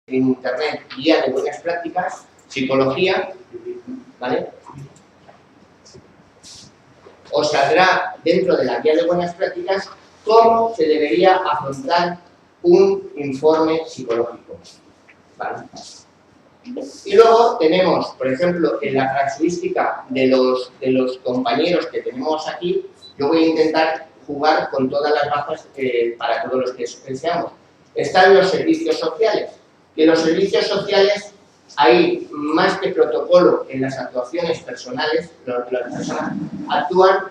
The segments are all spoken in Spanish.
en internet guía de buenas prácticas, psicología, ¿vale? Os saldrá dentro de la guía de buenas prácticas cómo se debería afrontar un informe psicológico, ¿vale? Y luego tenemos, por ejemplo, en la casuística de los compañeros que tenemos aquí, yo voy a intentar jugar con todas las bajas para todos los que seamos. Están los servicios sociales, que los servicios sociales hay más que protocolo en las actuaciones personales, las personas actúan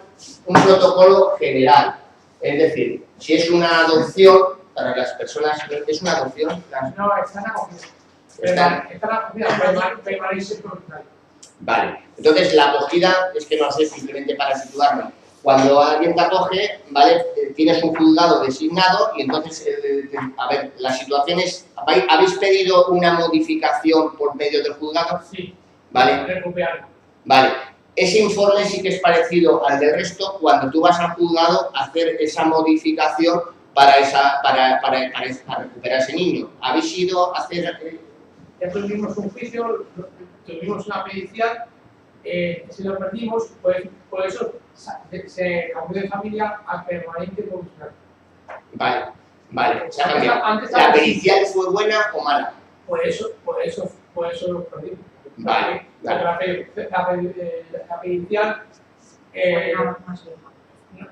un protocolo general, es decir, si es una adopción, para las personas, ¿es una adopción? No, están acogidas. Están acogidas, permanece voluntario. Vale, entonces la acogida es que no sé, simplemente para situarme. Cuando alguien te acoge, ¿vale? Tienes un juzgado designado y entonces, a ver, las situaciones, ¿habéis pedido una modificación por medio del juzgado? Sí. Vale. Vale. Ese informe sí que es parecido al del resto cuando tú vas al juzgado a hacer esa modificación para recuperar ese niño. ¿Habéis ido a hacer...? Ya tuvimos un juicio, tuvimos una pericial, si lo perdimos, pues por eso se cambió de familia a permanente condicional. Vale, vale. O sea, ¿la pericial fue buena o mala? Por eso lo perdimos. Vale, vale. La pericial,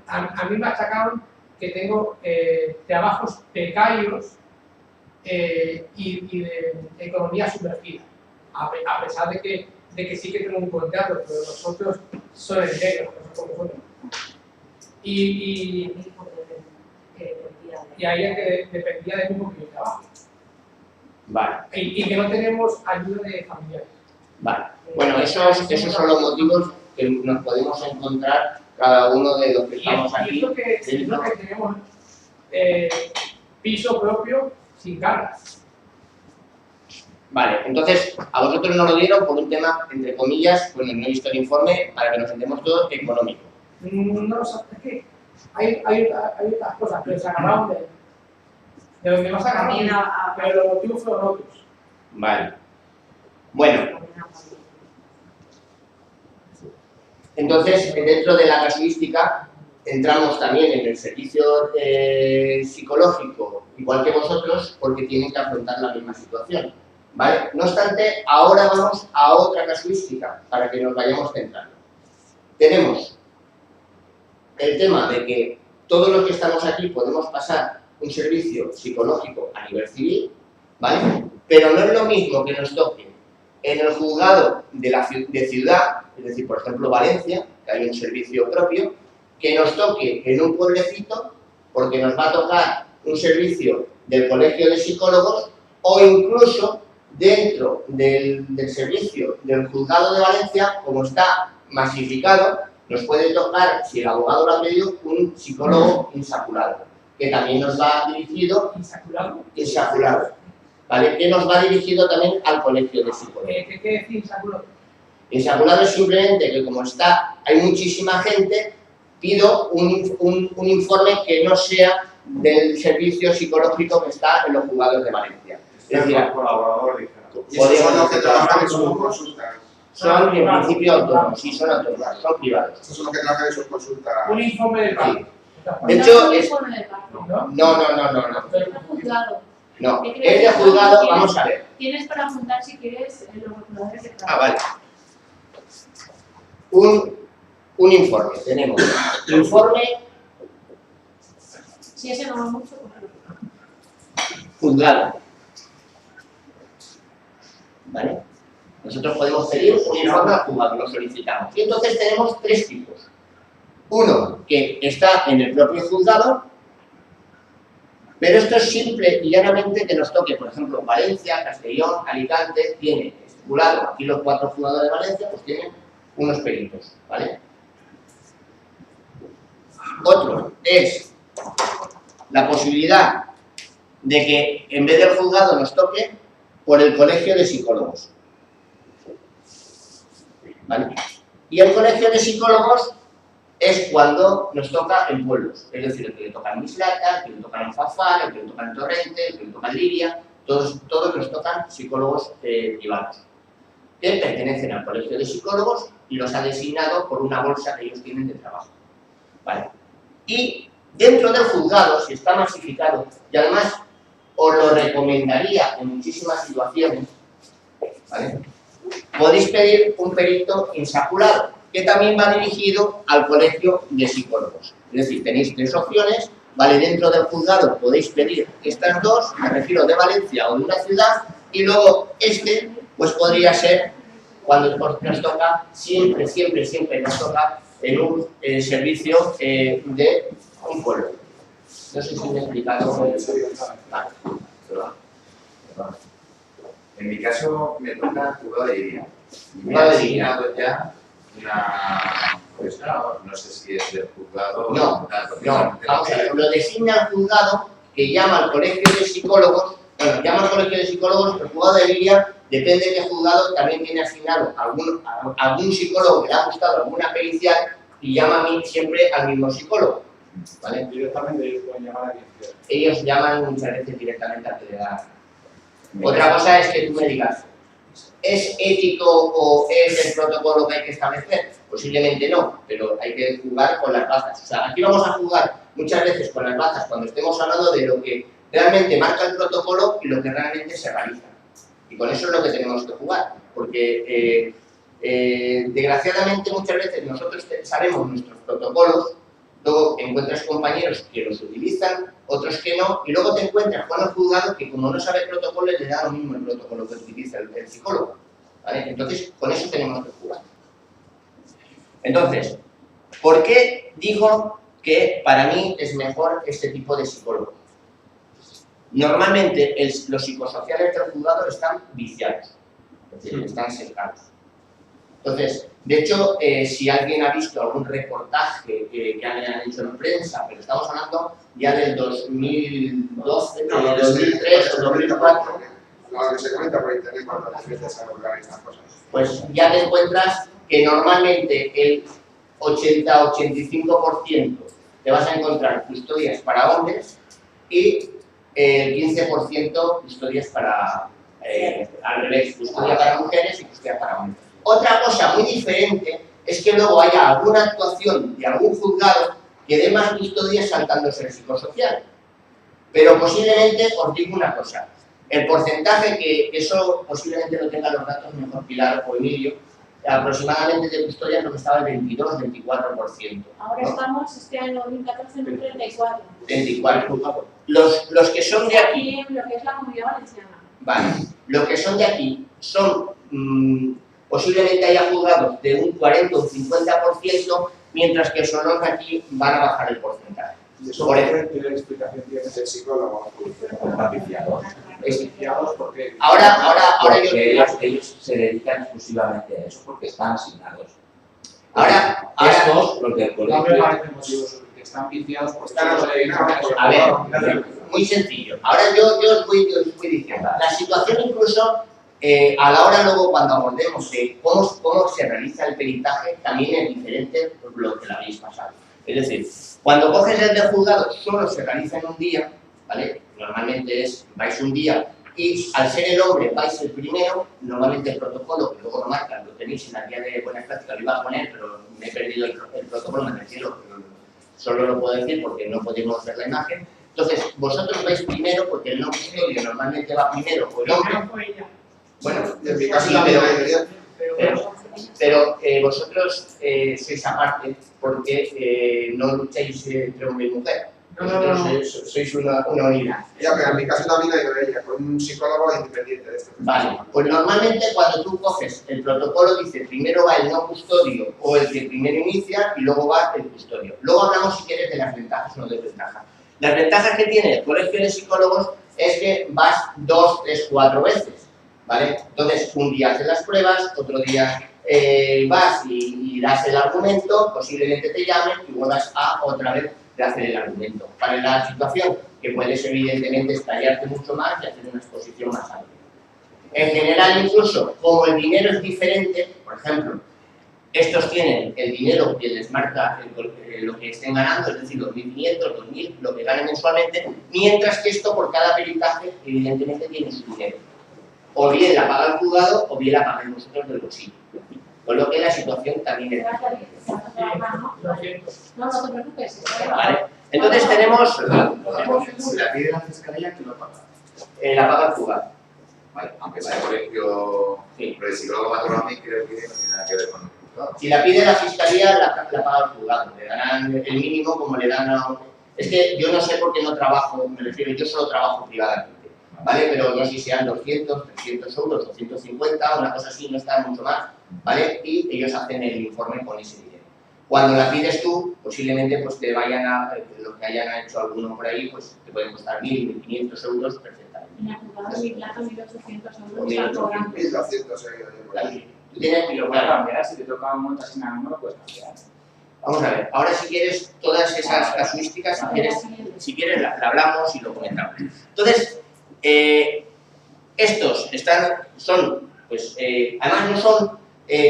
a mí me achacaron que tengo trabajos precarios y de economía sumergida, a pesar de que sí que tengo un contrato, pero los otros son enteros, no son como nosotros. Y ahí que dependía de mi propio trabajo. Vale. Y que no tenemos ayuda de familiares. Vale. Bueno, esos son los motivos que nos podemos encontrar cada uno de los que estamos aquí. Y es lo que tenemos piso propio sin cargas. Vale, entonces a vosotros nos lo dieron por un tema, entre comillas, bueno, no he visto el informe, para que nos entendemos todos, económico. No, es que hay otras cosas, pero se agarraron de donde más agarraron, pero los motivos fueron otros. Vale. Bueno. Entonces, dentro de la casuística, entramos también en el servicio psicológico, igual que vosotros, porque tienen que afrontar la misma situación, ¿vale? No obstante, ahora vamos a otra casuística, para que nos vayamos centrando. Tenemos el tema de que todos los que estamos aquí podemos pasar un servicio psicológico a nivel civil, ¿vale? Pero no es lo mismo que nos toque en el juzgado de ciudad, es decir, por ejemplo, Valencia, que hay un servicio propio, que nos toque en un pueblecito, porque nos va a tocar un servicio del colegio de psicólogos, o incluso dentro del servicio del juzgado de Valencia, como está masificado, nos puede tocar, si el abogado lo ha pedido, un psicólogo insaculado, que también nos va dirigido... ¿Insaculado? ¿Vale? Que nos va dirigido también al colegio de psicólogos. ¿Qué quiere decir insaculado? Insaculado es simplemente que como hay muchísima gente, pido un informe que no sea del servicio psicológico que está en los juzgados de Valencia. Es decir, colaboradores. Son los que trabajan en sus consultas. Son en principio autónomos, sí, son autónomos, son privados. Estos son los que trabajan en sus consultas. Un informe del banco. De hecho, es... No. No, es de juzgado, vamos a ver. Tienes para apuntar si quieres los calculadores de trabajo. Vale. Un informe, tenemos. Informe... Si ese no va mucho, pues... Juzgado. ¿Vale? Nosotros podemos pedir un informe al juzgado, lo solicitamos. Y entonces tenemos tres tipos. Uno que está en el propio juzgado, pero esto es simple y llanamente que nos toque, por ejemplo, Valencia, Castellón, Alicante, tiene estipulado, aquí los 4 juzgados de Valencia, pues tienen unos peritos, ¿vale? Otro es la posibilidad de que en vez del juzgado nos toque por el colegio de psicólogos, ¿vale? Y el colegio de psicólogos es cuando nos toca en pueblos, es decir, el que le toca en Mislata, el que le toca en Fafar, el que le toca en Torrente, el que le toca en Liria, todos nos tocan psicólogos privados, que pertenecen al colegio de psicólogos y los ha designado por una bolsa que ellos tienen de trabajo. ¿Vale? Y dentro del juzgado, si está masificado, y además os lo recomendaría en muchísimas situaciones, ¿vale?, podéis pedir un perito insaculado, que también va dirigido al colegio de psicólogos. Es decir, tenéis 3 opciones, ¿vale? Dentro del juzgado podéis pedir estas 2, me refiero de Valencia o de una ciudad, y luego pues podría ser, cuando nos toca, siempre nos toca en un servicio de un pueblo. No sé si me he explicado. Vale. En mi caso me toca juzgado de Iria. Me Juzgado ha de Iria. designado ya una... Pues no sé si es del juzgado... No, vamos a ver, lo designa el juzgado que llama al colegio de psicólogos, bueno, llama al colegio de psicólogos, el juzgado de Iria, depende de qué juzgado, también tiene asignado algún psicólogo que le ha gustado alguna pericial y llama siempre al mismo psicólogo, ¿vale? Directamente ellos pueden llamar a quien quiera. Ellos llaman muchas veces directamente al que le da. Otra cosa es que tú me digas, ¿es ético o es el protocolo que hay que establecer? Posiblemente no, pero hay que jugar con las bazas. O sea, aquí vamos a jugar muchas veces con las bazas cuando estemos hablando de lo que realmente marca el protocolo y lo que realmente se realiza. Y con eso es lo que tenemos que jugar, porque desgraciadamente muchas veces nosotros sabemos nuestros protocolos, luego encuentras compañeros que los utilizan, otros que no, y luego te encuentras con el juzgado que como no sabe el protocolo le da lo mismo el protocolo que utiliza el psicólogo, ¿vale? Entonces, con eso tenemos que jugar. Entonces, ¿por qué digo que para mí es mejor este tipo de psicólogo? Normalmente los psicosociales del juzgado están viciados, es decir, están secados. Entonces, de hecho, si alguien ha visto algún reportaje que han hecho en prensa, pero estamos hablando ya del 2012, No, del 2003 o 2004, lo que se comenta por internet cuando las veces se hablan estas cosas. pues ya te encuentras que normalmente el 80-85% te vas a encontrar custodias para hombres y el 15% custodias para, al revés, custodia para mujeres y custodia para hombres. Otra cosa muy diferente es que luego haya alguna actuación de algún juzgado que dé más custodias saltándose el psicosocial. Pero posiblemente, os digo una cosa, el porcentaje que eso posiblemente lo tengan los datos mejor Pilar o Emilio, aproximadamente de custodia es lo que estaba el 22-24%. Ahora estamos este año 2014 en un 34. 24. Los que son de aquí, Aquí en lo que es la Comunidad Valenciana. vale, los que son de aquí son, posiblemente haya juzgados de un 40 o un 50%, mientras que son los de aquí van a bajar el porcentaje. ¿Y eso Por qué explicación tiene el psicólogo? Está viciado. Viciados porque... Ahora Porque yo... ellos se dedican exclusivamente a eso, porque están asignados. Ahora, Estos, los del No me colegio, parece motivo porque están viciados porque Están solo se dedican a eso. a ver, muy sencillo. Ahora yo os voy diciendo, la situación incluso, a la hora luego cuando abordemos de cómo se realiza el peritaje, también es diferente por lo que lo habéis pasado. Es decir, cuando coges el de juzgado solo se realiza en un día, ¿vale? Normalmente vais un día y al ser el hombre vais el primero, normalmente el protocolo, que luego lo marcan, lo tenéis en la guía de buenas prácticas, lo iba a poner, pero me he perdido el protocolo, me refiero, solo lo puedo decir porque no podemos ver la imagen. Entonces, vosotros vais primero porque el no custodio normalmente va primero o el hombre. Bueno, En mi caso sí, también la mayoría. pero vosotros sois aparte porque no lucháis entre hombre y mujer. No. Sois una unidad. Ya, pero en mi caso también hay de ella, con un psicólogo independiente de esto. Vale, pues normalmente cuando tú coges el protocolo dice primero va el no custodio o el que primero inicia y luego va el custodio. Luego hablamos si quieres de las ventajas o no desventajas. Las ventajas que tiene el colegio de psicólogos es que vas 2, 3, 4 veces, ¿vale? Entonces un día haces las pruebas, otro día vas y das el argumento, posiblemente te llamen y vuelvas a otra vez de hacer el argumento. Para la situación que puedes evidentemente estallarte mucho más y hacer una exposición más amplia. En general incluso, como el dinero es diferente, por ejemplo, Estos tienen el dinero que les marca lo que estén ganando, es decir, los 1.500, 2.000, lo que ganen mensualmente, mientras que esto por cada peritaje evidentemente tiene su dinero. O bien la paga el juzgado o bien la pagáis vosotros del bolsillo. Con lo que la situación también es diferente. No, no te preocupes. ¿Vale? Entonces tenemos... Si la pide la fiscalía, ¿quién lo paga? la paga el juzgado. Vale, aunque sea colegio, Sí. pero el psicólogo matronal creo que no tiene nada que ver con el juzgado. Si la pide la fiscalía, la paga el juzgado. Le darán el mínimo como le dan a... Es que yo no sé por qué no trabajo, me refiero, yo solo trabajo privadamente, ¿vale? Pero no sé si sean 200, 300 euros, 250, una cosa así, no está mucho más, ¿vale? Y ellos hacen el informe con ese dinero. Cuando la pides tú, posiblemente pues te vayan a, los que hayan hecho alguno por ahí, pues te pueden costar 1.000, 1.500 euros perfectamente. En la juzgada mi plazo 1.800 euros O están cobrando. 1.200 por ahí. Tú tienes Y lo puedes cambiar, si te toca un montaje no lo puedes cambiar. Vamos a ver, ahora si quieres todas esas casuísticas, si quieres la hablamos y lo comentamos. Entonces, estos son, pues, además no son,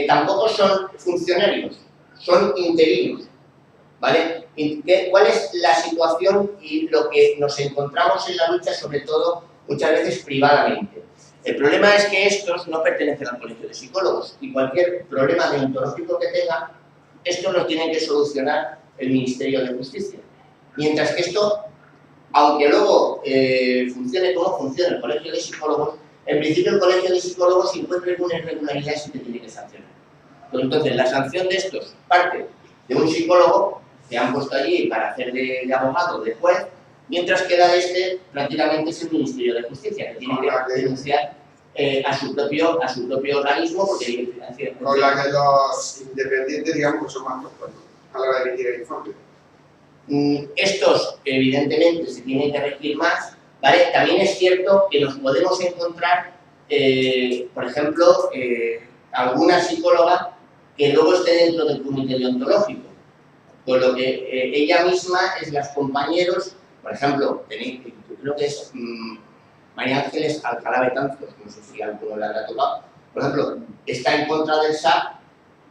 tampoco son funcionarios, son interinos, ¿vale? ¿Cuál es la situación y lo que nos encontramos en la lucha, sobre todo, muchas veces privadamente? El problema es que estos no pertenecen al colegio de psicólogos y cualquier problema deontológico que tengan, estos los tienen que solucionar el Ministerio de Justicia. Mientras que esto, aunque luego funcione como funciona el colegio de psicólogos, en principio el colegio de psicólogos, si encuentra alguna irregularidad, sí que tiene que sancionar. Entonces, la sanción de estos parte de un psicólogo que han puesto allí para hacer de abogado, de juez, mientras que la de este prácticamente es el Ministerio de Justicia, que tiene que denunciar a su propio organismo, porque hay que financiar. Con la que los independientes, digamos, son más tontos a la hora de emitir el informe. Estos, evidentemente, se tienen que regir más, ¿vale? También es cierto que nos podemos encontrar, por ejemplo, alguna psicóloga que luego esté dentro del comité deontológico, con lo que ella misma es las compañeros, por ejemplo, creo que es María Ángeles Alcalá Betanzos, no sé si alguno le habrá tocado, por ejemplo, está en contra del SAP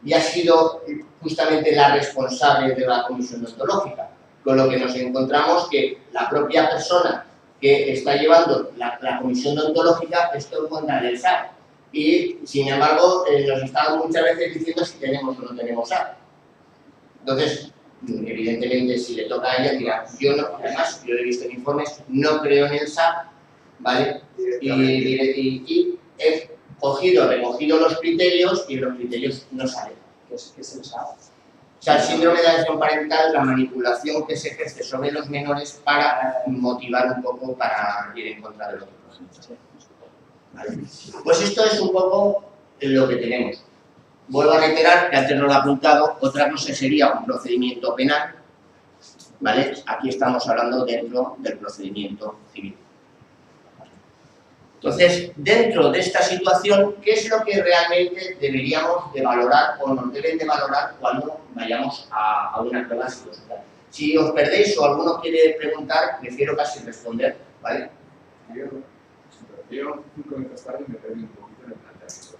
y ha sido justamente la responsable de la comisión deontológica, con lo que nos encontramos que la propia persona que está llevando la comisión deontológica está en contra del SAP y, sin embargo, nos está muchas veces diciendo si tenemos o no tenemos SAP. Entonces, evidentemente, si le toca a ella, dirá, yo no, además, yo he visto en informes, no creo en el SAP, ¿vale? Y he recogido los criterios y los criterios no salen. ¿Qué es el SAP? O sea, el síndrome de alienación parental, la manipulación que se ejerce sobre los menores para motivar un poco para ir en contra del otro. ¿Vale? Pues esto es un poco lo que tenemos. Vuelvo a reiterar que antes no lo he apuntado, otra cosa sería un procedimiento penal, ¿vale? Aquí estamos hablando dentro del procedimiento civil. Entonces, dentro de esta situación, ¿qué es lo que realmente deberíamos de valorar o nos deben de valorar cuando vayamos a una prueba psicológica? Si os perdéis o alguno quiere preguntar, prefiero casi responder, ¿vale? Yo, 5 minutos tarde, me perdí un poquito en el planteamiento.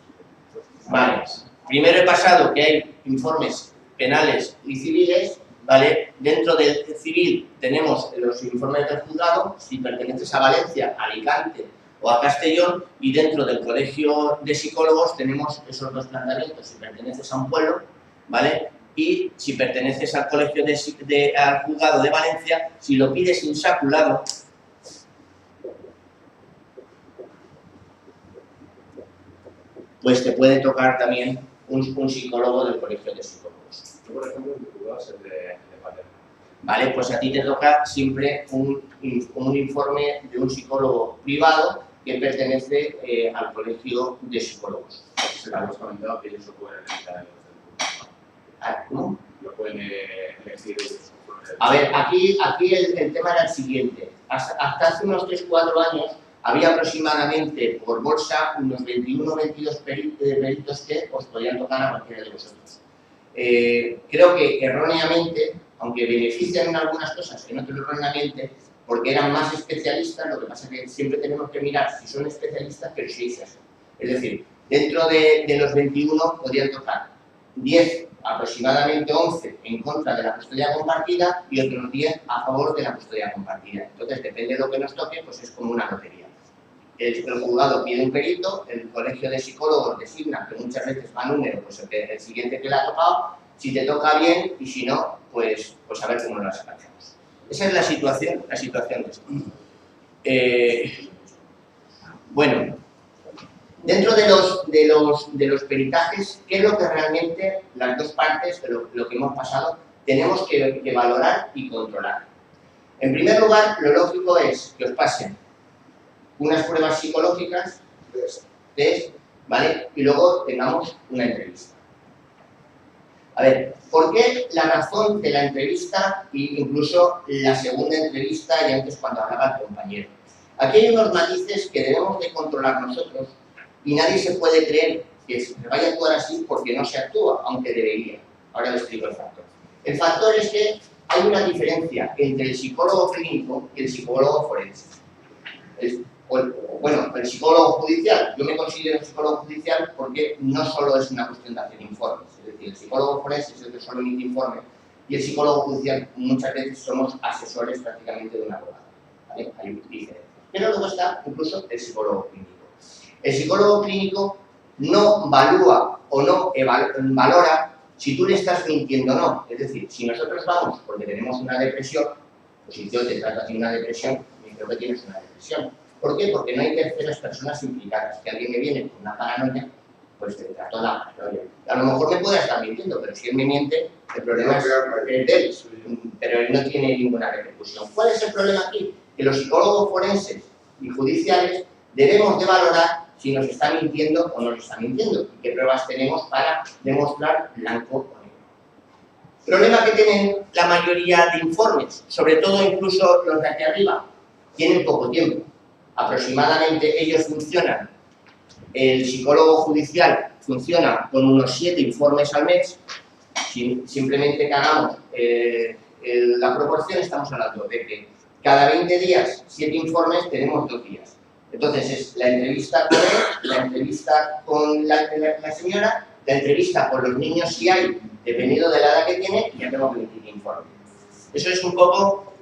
Vale. Primero he pasado que hay informes penales y civiles, ¿vale? Dentro del civil tenemos los informes del juzgado, si perteneces a Valencia, a Alicante o a Castellón, y dentro del colegio de psicólogos tenemos esos dos planteamientos, si perteneces a un pueblo, ¿vale? Y si perteneces al colegio al juzgado de Valencia, si lo pides insaculado, pues te puede tocar también un psicólogo del colegio de psicólogos. Yo, por ejemplo, mi juzgado es el de Paterna. Vale, pues a ti te toca siempre un informe de un psicólogo privado que pertenece al colegio de psicólogos. Se lo hemos comentado que ellos lo pueden elegir en los ¿Cómo? Lo pueden elegir ellos. A ver, aquí el tema era el siguiente. Hasta hace unos 3-4 años había aproximadamente por bolsa unos 21 o 22 peritos que os podían tocar a cualquiera de vosotros. Creo que erróneamente, aunque benefician en algunas cosas, que no erróneamente, porque eran más especialistas, lo que pasa es que siempre tenemos que mirar si son especialistas, pero si es eso. Es decir, dentro de los 21 podían tocar 10, aproximadamente 11 en contra de la custodia compartida y otros 10 a favor de la custodia compartida. Entonces, depende de lo que nos toque, pues es como una lotería. El juzgado pide un perito, el colegio de psicólogos designa, que muchas veces va número, pues el siguiente que le ha tocado, si te toca bien y si no, pues a ver cómo las hacemos. Esa es la situación de esto. Bueno, dentro de los peritajes, ¿qué es lo que realmente las dos partes de lo que hemos pasado tenemos que valorar y controlar? En primer lugar, lo lógico es que os pasen unas pruebas psicológicas, test, ¿vale? Y luego tengamos una entrevista. A ver, ¿por qué la razón de la entrevista e incluso la segunda entrevista y antes cuando hablaba el compañero? Aquí hay unos matices que debemos de controlar nosotros y nadie se puede creer que se vaya a actuar así porque no se actúa, aunque debería. Ahora les explico el factor. El factor es que hay una diferencia entre el psicólogo clínico y el psicólogo forense. Bueno, el psicólogo judicial, yo me considero psicólogo judicial porque no solo es una cuestión de hacer informes, es decir, el psicólogo forense es el que solo emite informe y el psicólogo judicial muchas veces somos asesores prácticamente de un abogado, ¿vale? Hay diferencias. Pero luego está incluso el psicólogo clínico. El psicólogo clínico no valúa o no valora si tú le estás mintiendo o no, es decir, si nosotros vamos porque tenemos una depresión, pues si yo te trato a ti una depresión, me creo que tienes una depresión. ¿Por qué? Porque no hay terceras personas implicadas. Que alguien me viene con una paranoia, pues te trato la paranoia. A lo mejor me puede estar mintiendo, pero si él me miente, el problema es de él, pero él no tiene ninguna repercusión. ¿Cuál es el problema aquí? Que los psicólogos forenses y judiciales debemos de valorar si nos está mintiendo o no nos está mintiendo y qué pruebas tenemos para demostrar blanco o negro. Problema que tienen la mayoría de informes, sobre todo incluso los de aquí arriba, tienen poco tiempo. Aproximadamente ellos funcionan, el psicólogo judicial funciona con unos 7 informes al mes, simplemente que hagamos la proporción, estamos hablando de que cada 20 días, 7 informes, tenemos 2 días. Entonces es la entrevista con él, la entrevista con la señora, la entrevista con los niños si hay, dependiendo de la edad que tiene, y ya tengo que emitir informe. Eso es un poco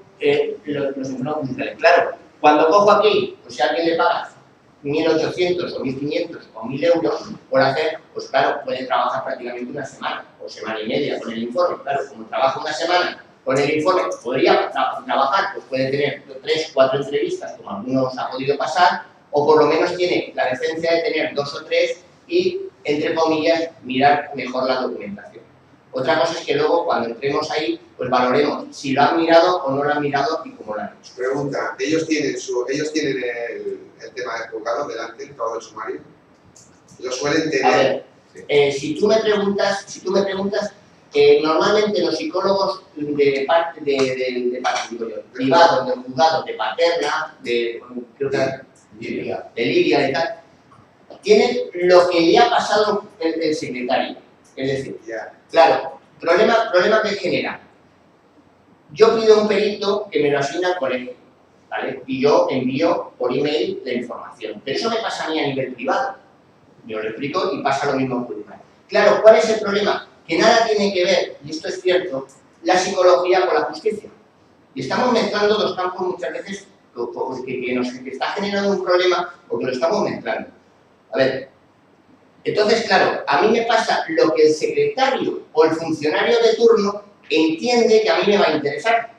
los informes judiciales. Claro, cuando cojo aquí, pues si a alguien le pagas 1.800 o 1.500 o 1.000 euros por hacer, pues claro, puede trabajar prácticamente una semana o semana y media con el informe. Claro, como trabaja una semana con el informe, podría trabajar, pues puede tener 3 o 4 entrevistas, como algunos ha podido pasar, o por lo menos tiene la decencia de tener 2 o 3 y, entre comillas, mirar mejor la documentación. Otra cosa es que luego, cuando entremos ahí, pues valoremos si lo han mirado o no lo han mirado y cómo lo han hecho. Pregunta, ¿ellos tienen el tema del juzgado delante, el pago del sumario? ¿Lo suelen tener? A ver, si tú me preguntas, normalmente los psicólogos de parte privados, del juzgado, de Paterna, creo que de Lidia y tal, tienen lo que le ha pasado el secretario. Es decir, claro, problema que genera. Yo pido un perito que me lo asigna al colegio, ¿vale? Y yo envío por email la información. Pero eso me pasa a mí a nivel privado. Yo lo explico y pasa lo mismo en judicial. Claro, ¿cuál es el problema? Que nada tiene que ver, y esto es cierto, la psicología con la justicia. Y estamos mezclando dos campos muchas veces que está generando un problema porque lo estamos mezclando. A ver, entonces, claro, a mí me pasa lo que el secretario o el funcionario de turno entiende que a mí me va a interesar.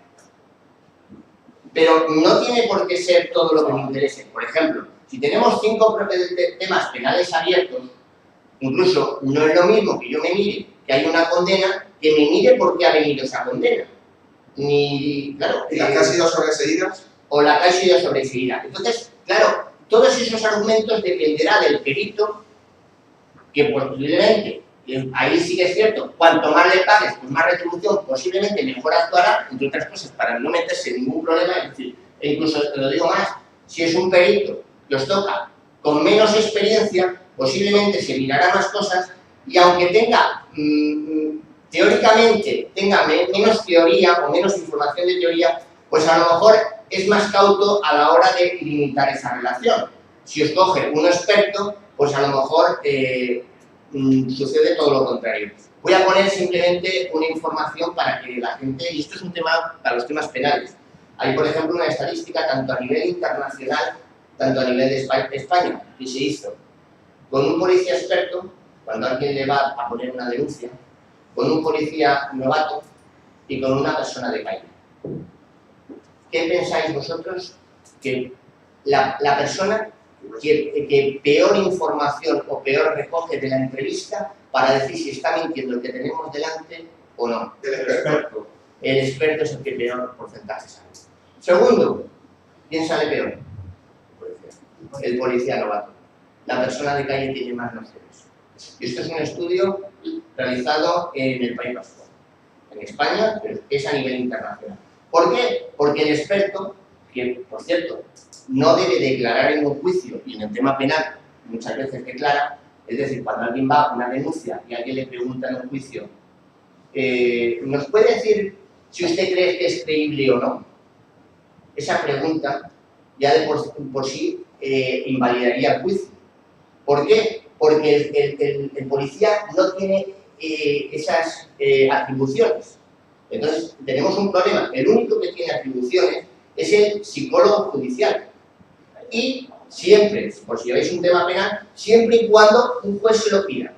Pero no tiene por qué ser todo lo que me interese. Por ejemplo, si tenemos 5 temas penales abiertos, incluso no es lo mismo que yo me mire que hay una condena, que me mire por qué ha venido esa condena. Claro, ¿Y las que han sido sobreseídas? O la que ha sido sobreseída. Entonces, claro, todos esos argumentos dependerá del perito, que posiblemente, ahí sí que es cierto, cuanto más le pagues, pues más retribución, posiblemente mejor actuará, entre otras cosas, para no meterse en ningún problema. Es decir, e incluso te lo digo más, si es un perito que os toca con menos experiencia, posiblemente se mirará más cosas y aunque tenga, teóricamente, tenga menos teoría o menos información de teoría, pues a lo mejor es más cauto a la hora de limitar esa relación. Si os coge un experto, pues a lo mejor sucede todo lo contrario. Voy a poner simplemente una información para que la gente, y esto es un tema para los temas penales. Hay, por ejemplo, una estadística tanto a nivel internacional, tanto a nivel de España, que se hizo con un policía experto, cuando alguien le va a poner una denuncia, con un policía novato y con una persona de calle. ¿Qué pensáis vosotros que la persona que peor información o peor recoge de la entrevista para decir si está mintiendo el que tenemos delante o no? El experto. El experto es el que peor porcentaje sale. Segundo, ¿quién sale peor? El policía novato. La persona de calle tiene más nociones. Y esto es un estudio realizado en el País Vasco, en España, pero es a nivel internacional. ¿Por qué? Porque el experto, que por cierto, no debe declarar en un juicio y en el tema penal muchas veces declara, es decir, cuando alguien va a una denuncia y alguien le pregunta en un juicio, ¿nos puede decir si usted cree que es creíble o no? Esa pregunta ya de por sí invalidaría el juicio. ¿Por qué? Porque el policía no tiene esas atribuciones. Entonces, tenemos un problema. El único que tiene atribuciones es el psicólogo judicial. Y siempre, por si veis un tema penal, siempre y cuando un juez se lo pida.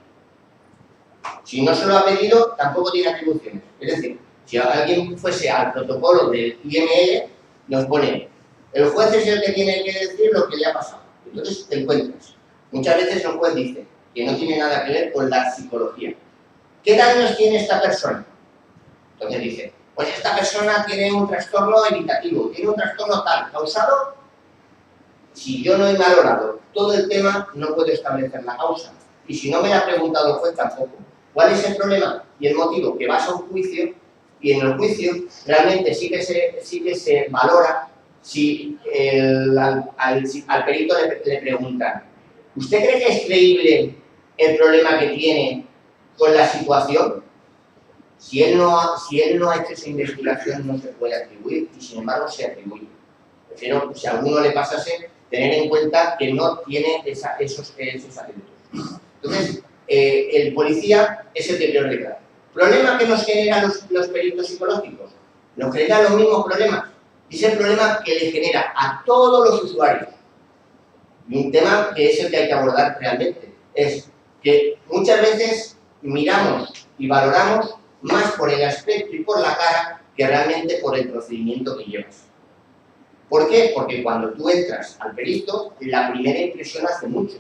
Si no se lo ha pedido, tampoco tiene atribuciones. Es decir, si alguien fuese al protocolo del IML, nos pone, el juez es el que tiene que decir lo que le ha pasado. Entonces te encuentras. Muchas veces el juez dice que no tiene nada que ver con la psicología. ¿Qué daños tiene esta persona? Entonces dice, pues esta persona tiene un trastorno evitativo, tiene un trastorno tal, causado. Si yo no he valorado todo el tema, no puedo establecer la causa. Y si no me la ha preguntado el juez, tampoco. ¿Cuál es el problema? Y el motivo, que vas a un juicio y en el juicio realmente sí que se valora si al perito le preguntan, ¿usted cree que es creíble el problema que tiene con la situación? Si él no ha hecho esa investigación, no se puede atribuir y sin embargo se atribuye. Prefiero, si a alguno le pasase, tener en cuenta que no tiene esos atributos. Entonces, el policía es el que peor declara. ¿Problema que nos generan los peritos psicológicos? Nos generan los mismos problemas. Y es el problema que le genera a todos los usuarios. Y un tema que es el que hay que abordar realmente. Es que muchas veces miramos y valoramos más por el aspecto y por la cara que realmente por el procedimiento que llevas. ¿Por qué? Porque cuando tú entras al perito, la primera impresión hace mucho.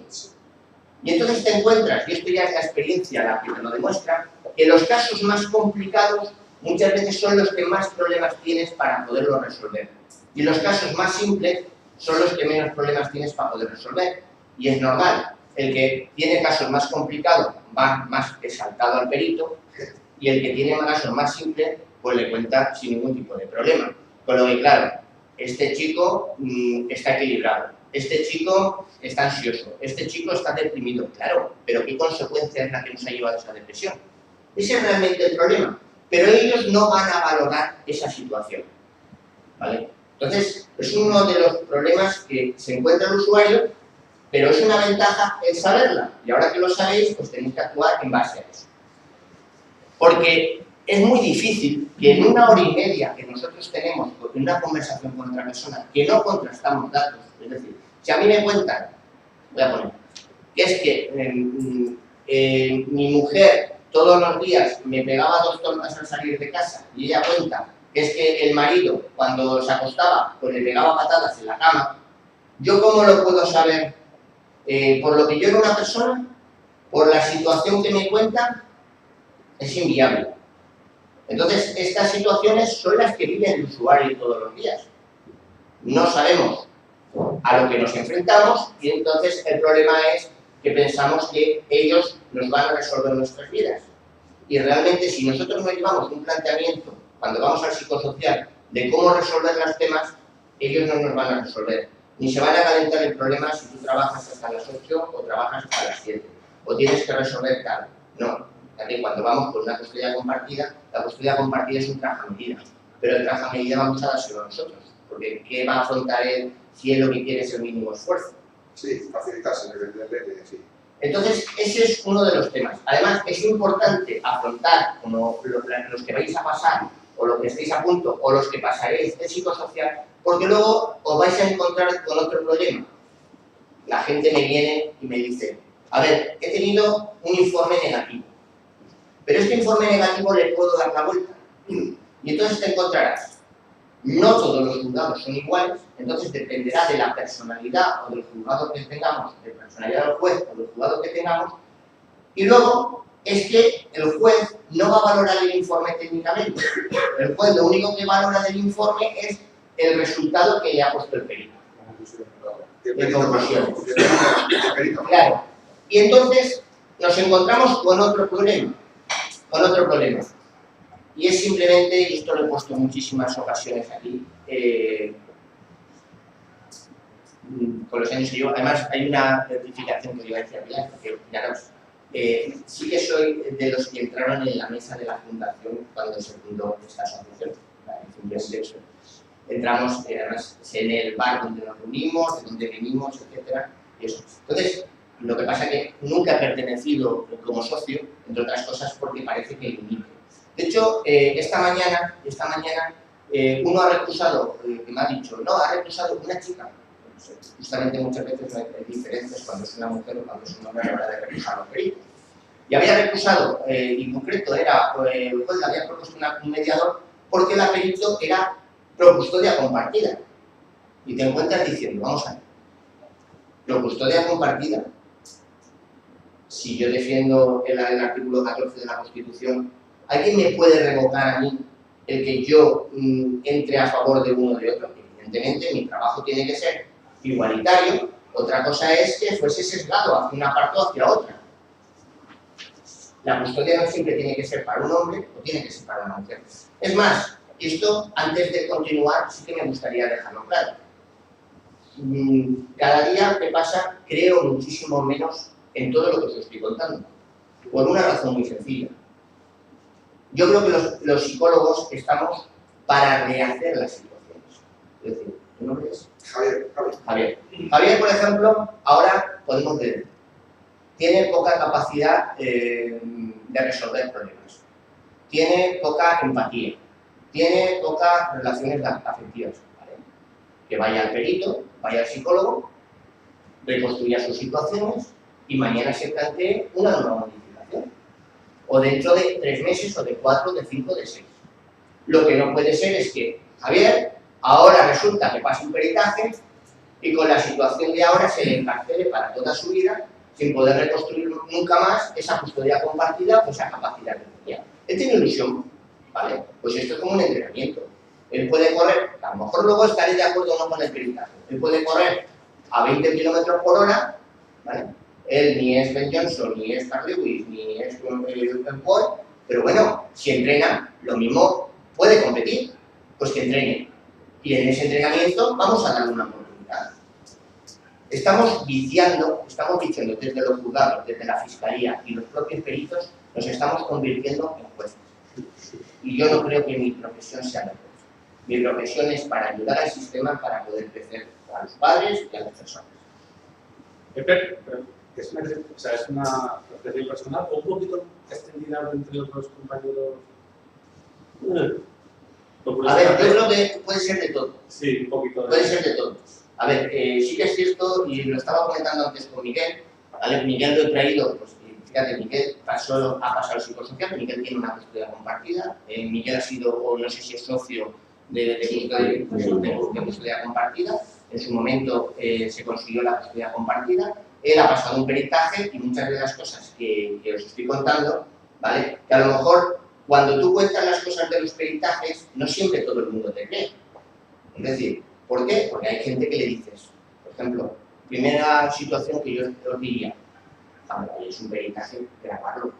Y entonces te encuentras, y esto ya es la experiencia la que te lo demuestra, que los casos más complicados muchas veces son los que más problemas tienes para poderlos resolver. Y los casos más simples son los que menos problemas tienes para poder resolver. Y es normal, el que tiene casos más complicados va más exaltado al perito, y el que tiene casos más simples, pues le cuenta sin ningún tipo de problema. Con lo que, claro, este chico está equilibrado, este chico está ansioso, este chico está deprimido, claro, pero ¿qué consecuencia es la que nos ha llevado a esa depresión? Ese es realmente el problema, pero ellos no van a valorar esa situación, ¿vale? Entonces, es uno de los problemas que se encuentra el usuario, pero es una ventaja el saberla, y ahora que lo sabéis, pues tenéis que actuar en base a eso. Porque es muy difícil que en una hora y media que nosotros tenemos en una conversación con otra persona, que no contrastamos datos, es decir, si a mí me cuentan, voy a poner, que es que mi mujer todos los días me pegaba 2 tortas al salir de casa y ella cuenta que es que el marido cuando se acostaba pues le pegaba patadas en la cama, ¿yo cómo lo puedo saber? ¿Por lo que yo era una persona? ¿Por la situación que me cuentan? Es inviable. Entonces, estas situaciones son las que vive el usuario todos los días. No sabemos a lo que nos enfrentamos y entonces el problema es que pensamos que ellos nos van a resolver nuestras vidas. Y realmente, si nosotros no llevamos un planteamiento, cuando vamos al psicosocial, de cómo resolver los temas, ellos no nos van a resolver. Ni se van a calentar el problema si tú trabajas hasta las 8 o trabajas hasta las 7. O tienes que resolver tal. No. También cuando vamos con una custodia compartida, la custodia compartida es un traje a medida, pero el traje a medida vamos a dárselo a nosotros, porque ¿qué va a afrontar él si él lo que quiere es el mínimo esfuerzo? Sí, facilitarse, entenderle que sí. Entonces, ese es uno de los temas. Además, es importante afrontar, como los que vais a pasar, o los que estéis a punto, o los que pasaréis el psicosocial, porque luego os vais a encontrar con otro problema. La gente me viene y me dice, a ver, he tenido un informe negativo, pero este informe negativo le puedo dar la vuelta. Y entonces te encontrarás, no todos los juzgados son iguales, entonces dependerá de la personalidad o del juzgado que tengamos, de la personalidad del juez o del juzgado que tengamos, y luego es que el juez no va a valorar el informe técnicamente. El juez lo único que valora del informe es el resultado que le ha puesto el perito. De conclusiones. Claro. Y entonces nos encontramos con otro problema. Y es simplemente, y esto lo he puesto en muchísimas ocasiones aquí, con los años que llevo, además hay una certificación que yo decía Pilar, porque fijaros, sí que soy de los que entraron en la mesa de la fundación cuando se fundó esta asociación. Entramos, además, en el bar donde nos reunimos, de donde venimos, etcétera, y eso. Entonces, lo que pasa es que nunca he pertenecido como socio, entre otras cosas, porque parece que limite. De hecho, esta mañana uno ha recusado, que me ha dicho, no, ha recusado una chica. Justamente muchas veces no hay diferencias cuando es una mujer o cuando es un hombre a la hora de recusar los peritos. Y había recusado, y en concreto era, el juez le había propuesto un mediador porque la perito era procustodia compartida. Y te encuentras diciendo, vamos a ver, procustodia compartida, si yo defiendo el artículo 14 de la Constitución, ¿alguien me puede revocar a mí el que yo entre a favor de uno o de otro? Evidentemente mi trabajo tiene que ser igualitario, otra cosa es que fuese sesgado hacia una parte o hacia otra. La custodia no siempre tiene que ser para un hombre o tiene que ser para una mujer. Es más, esto antes de continuar sí que me gustaría dejarlo claro. Cada día que pasa creo muchísimo menos en todo lo que os estoy contando, por una razón muy sencilla. Yo creo que los psicólogos estamos para rehacer las situaciones. Es decir, ¿tu nombre es? Javier. Javier, por ejemplo, ahora podemos ver, tiene poca capacidad de resolver problemas, tiene poca empatía, tiene pocas relaciones afectivas. ¿Vale? Que vaya al perito, vaya al psicólogo, reconstruya sus situaciones y mañana se plantee una nueva modificación. O dentro de 3 meses, o de 4, de 5, de 6. Lo que no puede ser es que Javier ahora resulta que pasa un peritaje y con la situación de ahora se le encarcele para toda su vida sin poder reconstruir nunca más esa custodia compartida o esa capacidad que tenía. Él tiene ilusión, ¿vale? Pues esto es como un entrenamiento. Él puede correr, a lo mejor luego estaré de acuerdo o no con el peritaje, él puede correr a 20 km por hora, ¿vale? Él ni es Ben Johnson, ni es Carl Lewis, ni es Ben Paul, pero bueno, si entrena, lo mismo puede competir, pues que entrene. Y en ese entrenamiento vamos a darle una oportunidad. Estamos viciando desde los juzgados, desde la fiscalía y los propios peritos, nos estamos convirtiendo en jueces. Y yo no creo que mi profesión sea la juez. Mi profesión es para ayudar al sistema para poder crecer a los padres y a las personas. Es una reflexión personal o un poquito extendida entre otros compañeros. A ver, yo creo que puede ser de todo. Sí, un poquito. Puede ser de todo. A ver, sí que es cierto, y lo estaba comentando antes con Miguel, ¿vale? Miguel lo he traído, pues fíjate, Miguel ha pasado el psicosocial, Miguel tiene una custodia compartida, Miguel ha sido, o no sé si es socio de custodia compartida, en su momento se consiguió la custodia compartida, él ha pasado un peritaje y muchas de las cosas que os estoy contando, ¿vale? Que a lo mejor cuando tú cuentas las cosas de los peritajes, no siempre todo el mundo te cree. Es decir, ¿por qué? Porque hay gente que le dices, por ejemplo, primera situación que yo os diría, es un peritaje, grabarlo.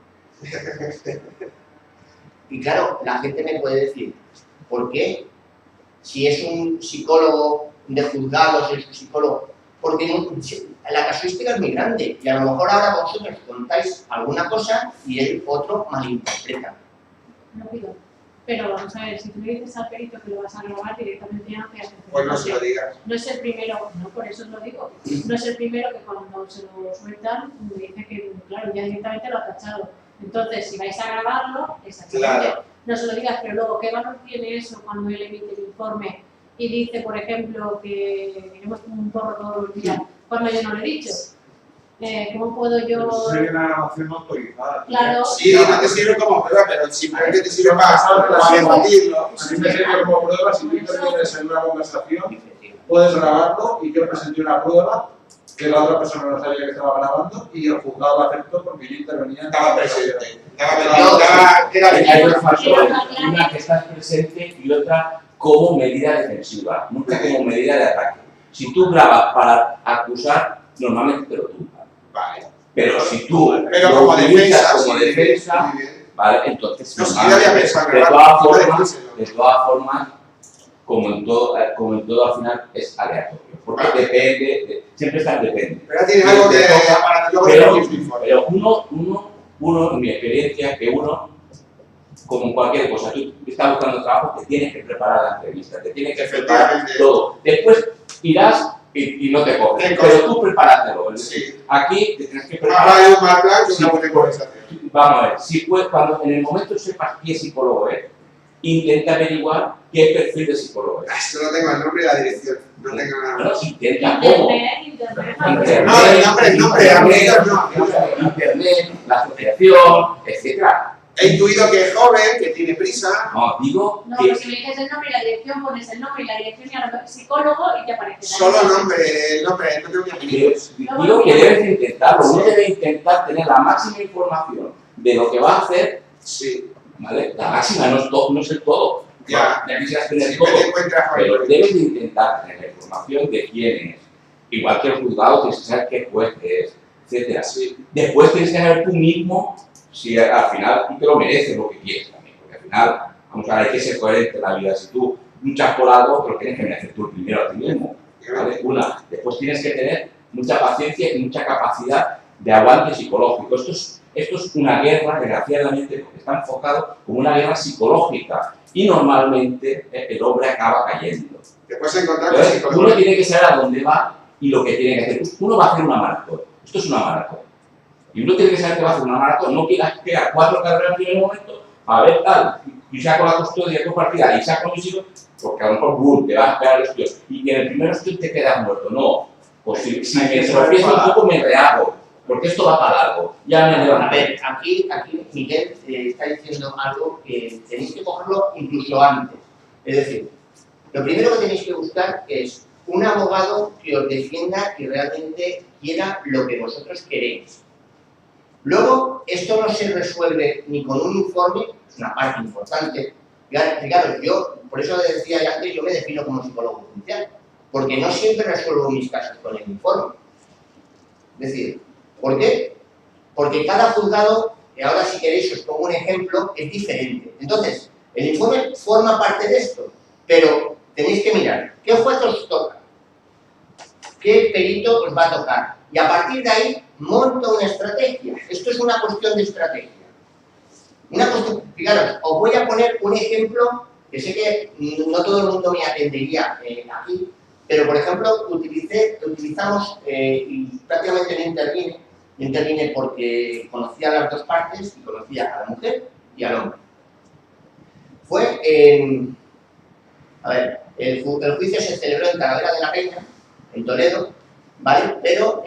Y claro, la gente me puede decir, ¿por qué? Si es un psicólogo de juzgados, es un psicólogo, porque la casuística es muy grande y a lo mejor ahora vosotros contáis alguna cosa y el otro malinterpreta. Pero vamos a ver, si tú le dices al perito que lo vas a grabar directamente ya no te hace Pues no se lo digas. No es el primero, no, por eso os lo digo, no es el primero que cuando se lo sueltan dice que, claro, ya directamente lo ha tachado. Entonces, si vais a grabarlo, exactamente, Claro. no se lo digas, pero luego, ¿qué valor tiene eso cuando él emite el informe y dice, por ejemplo, que hemos como un porro todos los días, cuando yo no lo he dicho? ¿Cómo puedo yo...? Eso sería una grabación autorizada. Claro. Sí, no te sirve como prueba, pero simplemente te sirve para debatirlo. A mí me sirve como prueba si tú intervienes en una conversación, puedes grabarlo y yo presenté una prueba que la otra persona no sabía que estaba grabando y el juzgado lo aceptó porque yo intervenía. Estaba presente. Hay dos factores, una que estás presente y otra como medida defensiva, nunca como medida de ataque. Si tú grabas para acusar, normalmente te lo tumban. Vale. Pero si tú Pero lo como utilizas defensa, como sí, defensa, muy bien. ¿vale? Entonces, No, sí, yo había pensado de grabar, todas formas, como en todo al final es aleatorio. Porque depende, siempre está depende. Pero tiene algo que para luego Pero, el informe. pero uno, en mi experiencia, que uno, como en cualquier cosa, tú estás buscando trabajo, te tienes que preparar la entrevista, te tienes que preparar Efectivamente. todo. Después irás y no te coges, Te pero coges. tú prepáratelo. Es Sí. decir, aquí te tienes que Más preparar. vale un mal plan que Sí. una buena conversación. Vamos a ver, si puedes, cuando en el momento sepas qué psicólogo es, intenta averiguar qué perfil de psicólogo es. Solo tengo el nombre y la dirección. No tengo nada más. No, intenta cómo. Internet. Internet, No, el nombre, amigos, no. Internet, la asociación, etcétera. He intuido que es joven, que tiene prisa. No, digo No, que pero si me dices el nombre y la dirección, pones el nombre y la dirección y a lo psicólogo y te aparece. Solo nombre, el nombre, no tengo ni apellidos. digo que debes de intentarlo, uno debe intentar tener la máxima información de lo que va a hacer, Sí. ¿vale? La máxima, no es, no es el todo. Ya. Ya quisieras tener Siempre todo, te encuentras pero joven. debes de intentar tener la información de quién es. Igual que el juzgado, tienes que saber qué juez es, etcétera. Sí. Después tienes que saber tú mismo si al final tú te lo mereces lo que quieres también, porque al final, vamos a ver, hay que ser coherente en la vida. Si tú luchas por algo, te lo tienes que merecer tú primero a ti mismo, ¿vale? Una. Después tienes que tener mucha paciencia y mucha capacidad de aguante psicológico. Esto es una guerra, desgraciadamente, porque está enfocado como una guerra psicológica y normalmente el hombre acaba cayendo. Te puedes encontrar con Entonces, psicólogos. uno tiene que saber a dónde va y lo que tiene que hacer. Uno va a hacer una maratón. Esto es una maratón. Y uno tiene que saber que va a hacer una maratón. No quieras pegar 4 carreras en primer momento, a ver tal, y saco la custodia compartida y saco mis hijos, porque a lo mejor boom, te vas a pegar el estudio. Y en el primer estudio te quedas muerto. No. Pues si me tropiezo un poco, me rehago. Porque esto va para largo. Ya me A levanto. ver, aquí Miguel está diciendo algo que tenéis que cogerlo incluso antes. Es decir, lo primero que tenéis que buscar es un abogado que os defienda y realmente quiera lo que vosotros queréis. Luego, esto no se resuelve ni con un informe, es una parte importante. Fijaros, yo, por eso decía ya antes, yo me defino como psicólogo judicial, porque no siempre resuelvo mis casos con el informe. Es decir, ¿por qué? Porque cada juzgado, y ahora si queréis os pongo un ejemplo, es diferente. Entonces, el informe forma parte de esto, pero tenéis que mirar qué juez os toca, qué perito os va a tocar, y a partir de ahí monto una estrategia. Esto es una cuestión de estrategia. Fijaros, os voy a poner un ejemplo que sé que no todo el mundo me atendería aquí, pero por ejemplo utilizamos y prácticamente no intervine porque conocía a las dos partes y conocía a la mujer y al hombre. Fue a ver, el juicio se celebró en Talavera de la Reina, en Toledo, ¿vale? Pero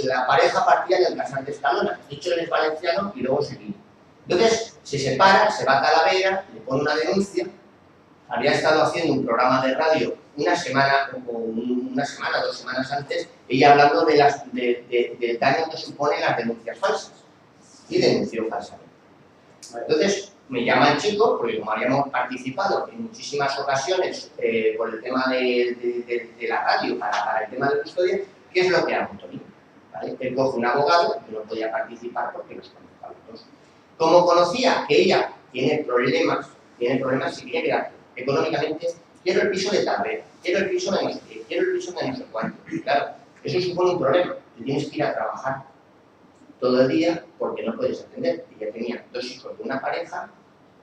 la pareja partía del Casal de Escalona, hecho él es valenciano y luego se vino. Entonces se separa, se va a Talavera, le pone una denuncia, había estado haciendo un programa de radio una semana, 2 semanas antes, ella hablando del daño que suponen las denuncias falsas, y denunció falsamente. Entonces me llama el chico, porque como habíamos participado en muchísimas ocasiones por el tema de la radio, para el tema de custodia, ¿qué es lo que hago, Antonio? ¿Vale? Él coge un abogado, que no podía participar porque los conozco a los dos. Como conocía que ella tiene problemas si quiere quedar económicamente, quiero el piso de Talavera, quiero el piso de no sé qué, quiero el piso de no sé cuánto. Claro, eso supone un problema, te tienes que ir a trabajar todo el día porque no puedes atender. Ella tenía 2 hijos de una pareja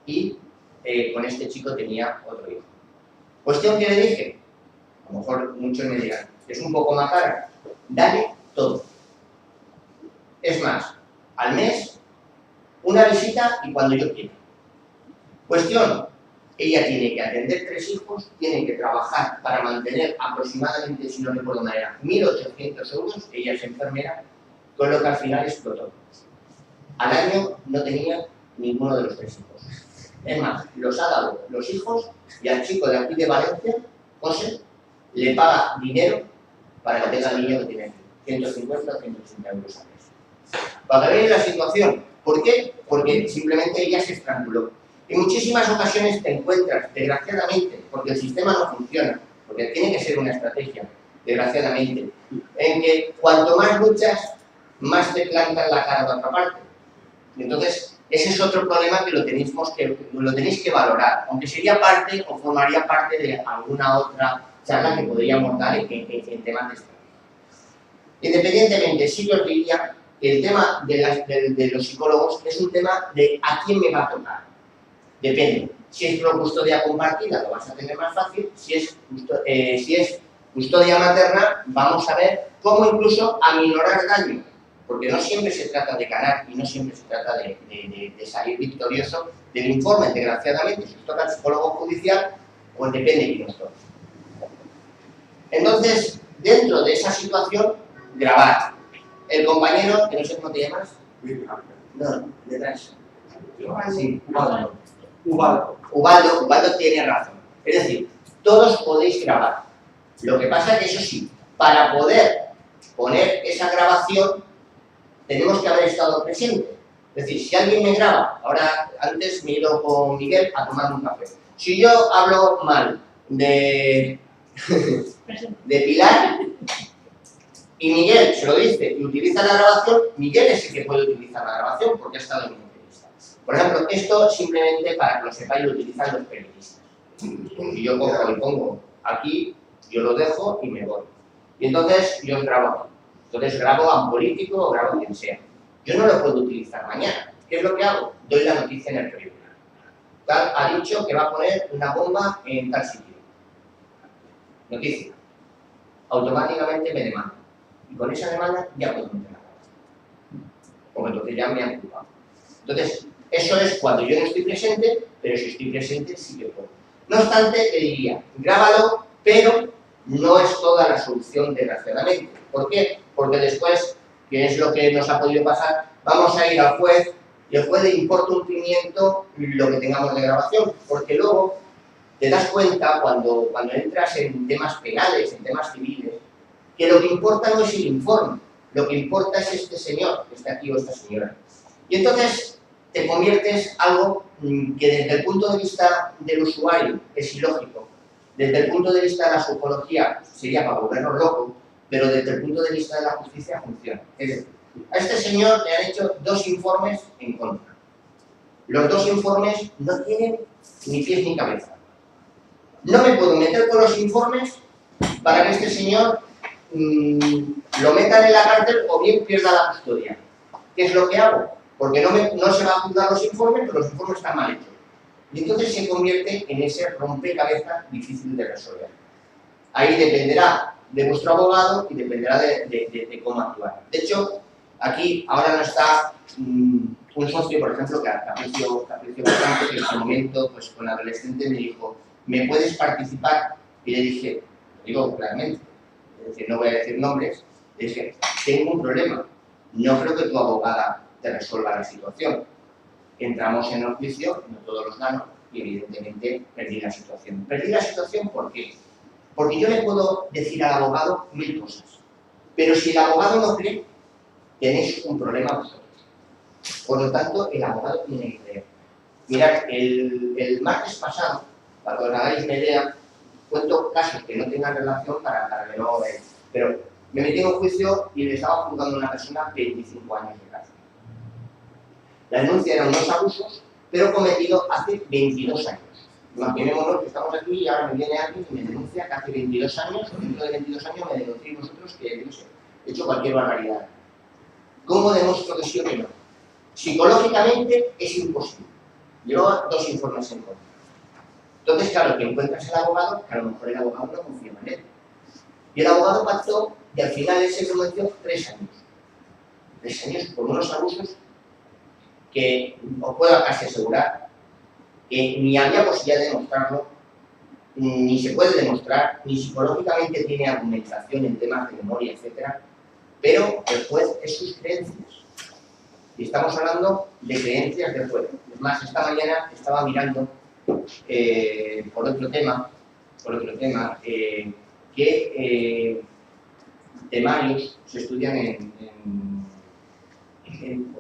y con este chico tenía otro hijo. Cuestión que le dije, a lo mejor muchos me dirán, es un poco más cara, dale todo. Es más, al mes, una visita y cuando yo quiera. Cuestión, ella tiene que atender 3 hijos, tiene que trabajar para mantener aproximadamente, si no recuerdo mal, 1.800 euros, ella es enfermera, con lo que al final explotó. Al año no tenía ninguno de los 3 hijos. Es más, los ha dado los hijos y al chico de aquí de Valencia, José, le paga dinero para que tenga el niño que tiene 150 o 180 euros al mes. Para que veáis la situación. ¿Por qué? Porque simplemente ella se estranguló. En muchísimas ocasiones te encuentras, desgraciadamente, porque el sistema no funciona, porque tiene que ser una estrategia, desgraciadamente, en que cuanto más luchas, más te plantan la cara de otra parte. Entonces, ese es otro problema que lo tenéis que valorar, aunque sería parte o formaría parte de alguna otra charla que podríamos dar en temas de estrategia. Independientemente, sí que os diría que el tema de los psicólogos es un tema de a quién me va a tocar. Depende. Si es pro custodia compartida, lo vas a tener más fácil. Si es custodia materna, vamos a ver cómo incluso aminorar daño. Porque no siempre se trata de ganar y no siempre se trata de salir victorioso del informe, desgraciadamente. Si os toca el psicólogo judicial, pues depende de quién os toque. Entonces, dentro de esa situación, grabar. El compañero, que no sé cómo te llamas. No, detrás. Sí, Ubaldo tiene razón. Es decir, todos podéis grabar. Lo que pasa es que, eso sí, para poder poner esa grabación, tenemos que haber estado presentes. Es decir, si alguien me graba, ahora antes me he ido con Miguel a tomar un café. Si yo hablo mal de Pilar y Miguel se lo dice y utiliza la grabación, Miguel es el que puede utilizar la grabación porque ha estado en mi entrevista. Por ejemplo, esto simplemente para que lo sepáis lo utilizan los periodistas. Si yo cojo y pongo aquí, yo lo dejo y me voy. Y entonces yo grabo aquí. Entonces grabo a un político o grabo a quien sea. Yo no lo puedo utilizar mañana. ¿Qué es lo que hago? Doy la noticia en el periódico. Tal ha dicho que va a poner una bomba en tal sitio. Noticia. Automáticamente me demanda. Y con esa demanda ya puedo meter la grabación. Porque entonces ya me han culpado. Entonces, eso es cuando yo no estoy presente, pero si estoy presente sí que puedo. No obstante, te diría, grábalo, pero no es toda la solución, desgraciadamente. ¿Por qué? Porque después, que es lo que nos ha podido pasar, vamos a ir al juez y el juez le importa un pimiento lo que tengamos de grabación, porque luego te das cuenta cuando entras en temas penales, en temas civiles, que lo que importa no es el informe, lo que importa es este señor que está aquí o esta señora. Y entonces te conviertes algo que desde el punto de vista del usuario es ilógico, desde el punto de vista de la psicología sería para volvernos locos, pero desde el punto de vista de la justicia funciona. Es decir, a este señor le han hecho 2 informes en contra. Los 2 informes no tienen ni pies ni cabeza. No me puedo meter con los informes para que este señor lo metan en la cárcel o bien pierda la custodia. ¿Qué es lo que hago? Porque no se va a juzgar los informes, pero los informes están mal hechos. Y entonces se convierte en ese rompecabezas difícil de resolver. Ahí dependerá de vuestro abogado y dependerá de cómo actuar. De hecho, aquí ahora no está un socio, por ejemplo, que aprecio bastante, que en su momento, pues con adolescente me dijo, ¿me puedes participar? Y le dije, lo digo claramente, es decir, no voy a decir nombres, le dije, tengo un problema, no creo que tu abogada te resuelva la situación. Entramos en el juicio, no todos los gano, y evidentemente perdí la situación. ¿Perdí la situación por qué? Porque yo le puedo decir al abogado 1000 cosas, pero si el abogado no cree, tenéis un problema vosotros. Por lo tanto, el abogado tiene que creer. Mirad, el martes pasado, para que os hagáis una idea, cuento casos que no tengan relación para que no veáis, pero me metí en un juicio y le estaba juzgando a una persona 25 años de cárcel. La denuncia eran unos abusos, pero cometido hace 22 años. Imaginémonos que estamos aquí y ahora me viene alguien y me denuncia que hace 22 años, o dentro de 22 años me denunciéis vosotros que, no sé, he hecho cualquier barbaridad. ¿Cómo demuestro que sí o que no? Psicológicamente es imposible. Llevo 2 informes en contra. Entonces, claro, que encuentras el abogado, que a lo mejor el abogado no confía en él. Y el abogado pactó, y al final él se convenció 3 años. 3 años por unos abusos que os puedo casi asegurar que ni había posibilidad de demostrarlo, ni se puede demostrar, ni psicológicamente tiene argumentación en temas de memoria, etc. Pero el juez es sus creencias. Y estamos hablando de creencias del juez. Es más, esta mañana estaba mirando por otro tema, que temarios se estudian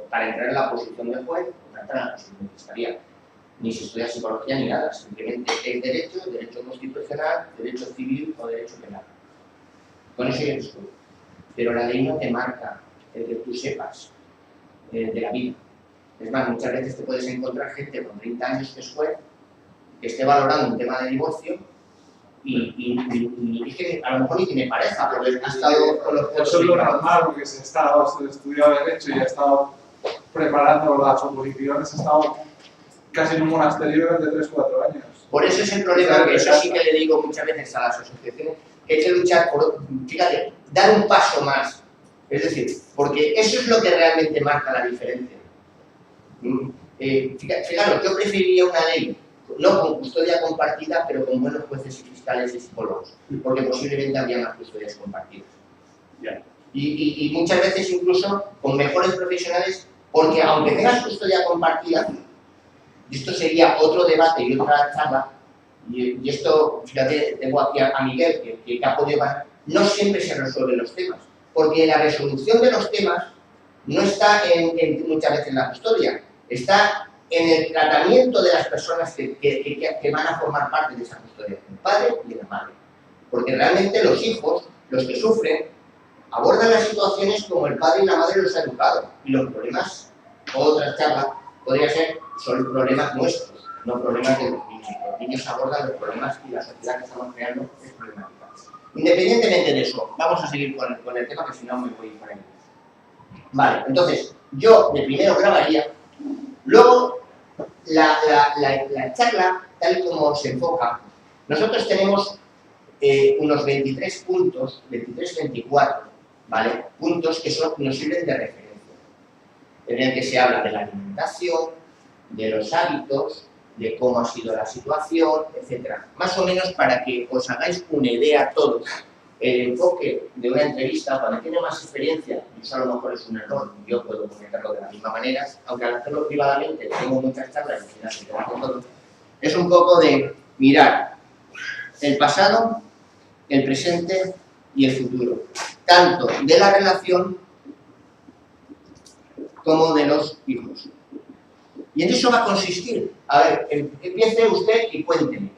para entrar en la posición de juez, para entrar en la posición de fiscalía. Ni se estudia psicología ni nada, simplemente es derecho constitucional, derecho civil o derecho penal. Con eso ya te estudio. Pero la ley no te marca el que tú sepas de la vida. Es más, muchas veces te puedes encontrar gente con 30 años que es juez, que esté valorando un tema de divorcio y es que a lo mejor ni tiene pareja, porque ha estado con los jueces. Eso es lo normal, porque se ha estudiado Derecho y ha estado preparando las oposiciones, ha estado casi en un monasterio de 3-4 años. Por eso es el problema, que eso sí que le digo muchas veces a las asociaciones, que hay que luchar por, fíjate, dar un paso más. Es decir, porque eso es lo que realmente marca la diferencia. Fijaros, yo preferiría una ley, no con custodia compartida, pero con buenos jueces y fiscales y psicólogos, porque posiblemente habría más custodias compartidas. Y muchas veces incluso con mejores profesionales, porque aunque tengas custodia compartida, y esto sería otro debate y otra charla, y esto, fíjate, tengo aquí a Miguel, que ha podido ganar, no siempre se resuelven los temas, porque la resolución de los temas no está muchas veces en la custodia, está en el tratamiento de las personas que van a formar parte de esa custodia, el padre y la madre. Porque realmente los hijos, los que sufren, abordan las situaciones como el padre y la madre los ha educado. Y los problemas, otra charla, podría ser, son problemas nuestros, no problemas de los niños. Los niños abordan los problemas y la sociedad que estamos creando es problemática. Independientemente de eso, vamos a seguir con el tema, que si no me voy por ahí. Vale, entonces, yo de primero grabaría, luego la charla, tal y como se enfoca, nosotros tenemos unos 23 puntos, 23-24, ¿vale? Puntos que nos sirven de referencia, en el que se habla de la alimentación, de los hábitos, de cómo ha sido la situación, etc. Más o menos para que os hagáis una idea todos. El enfoque de una entrevista, cuando tiene más experiencia, y eso a lo mejor es un error, yo puedo comentarlo de la misma manera, aunque al hacerlo privadamente tengo muchas charlas y al final se queda con todo, es un poco de mirar el pasado, el presente y el futuro, tanto de la relación como de los hijos. Y en eso va a consistir. A ver, empiece usted y cuénteme,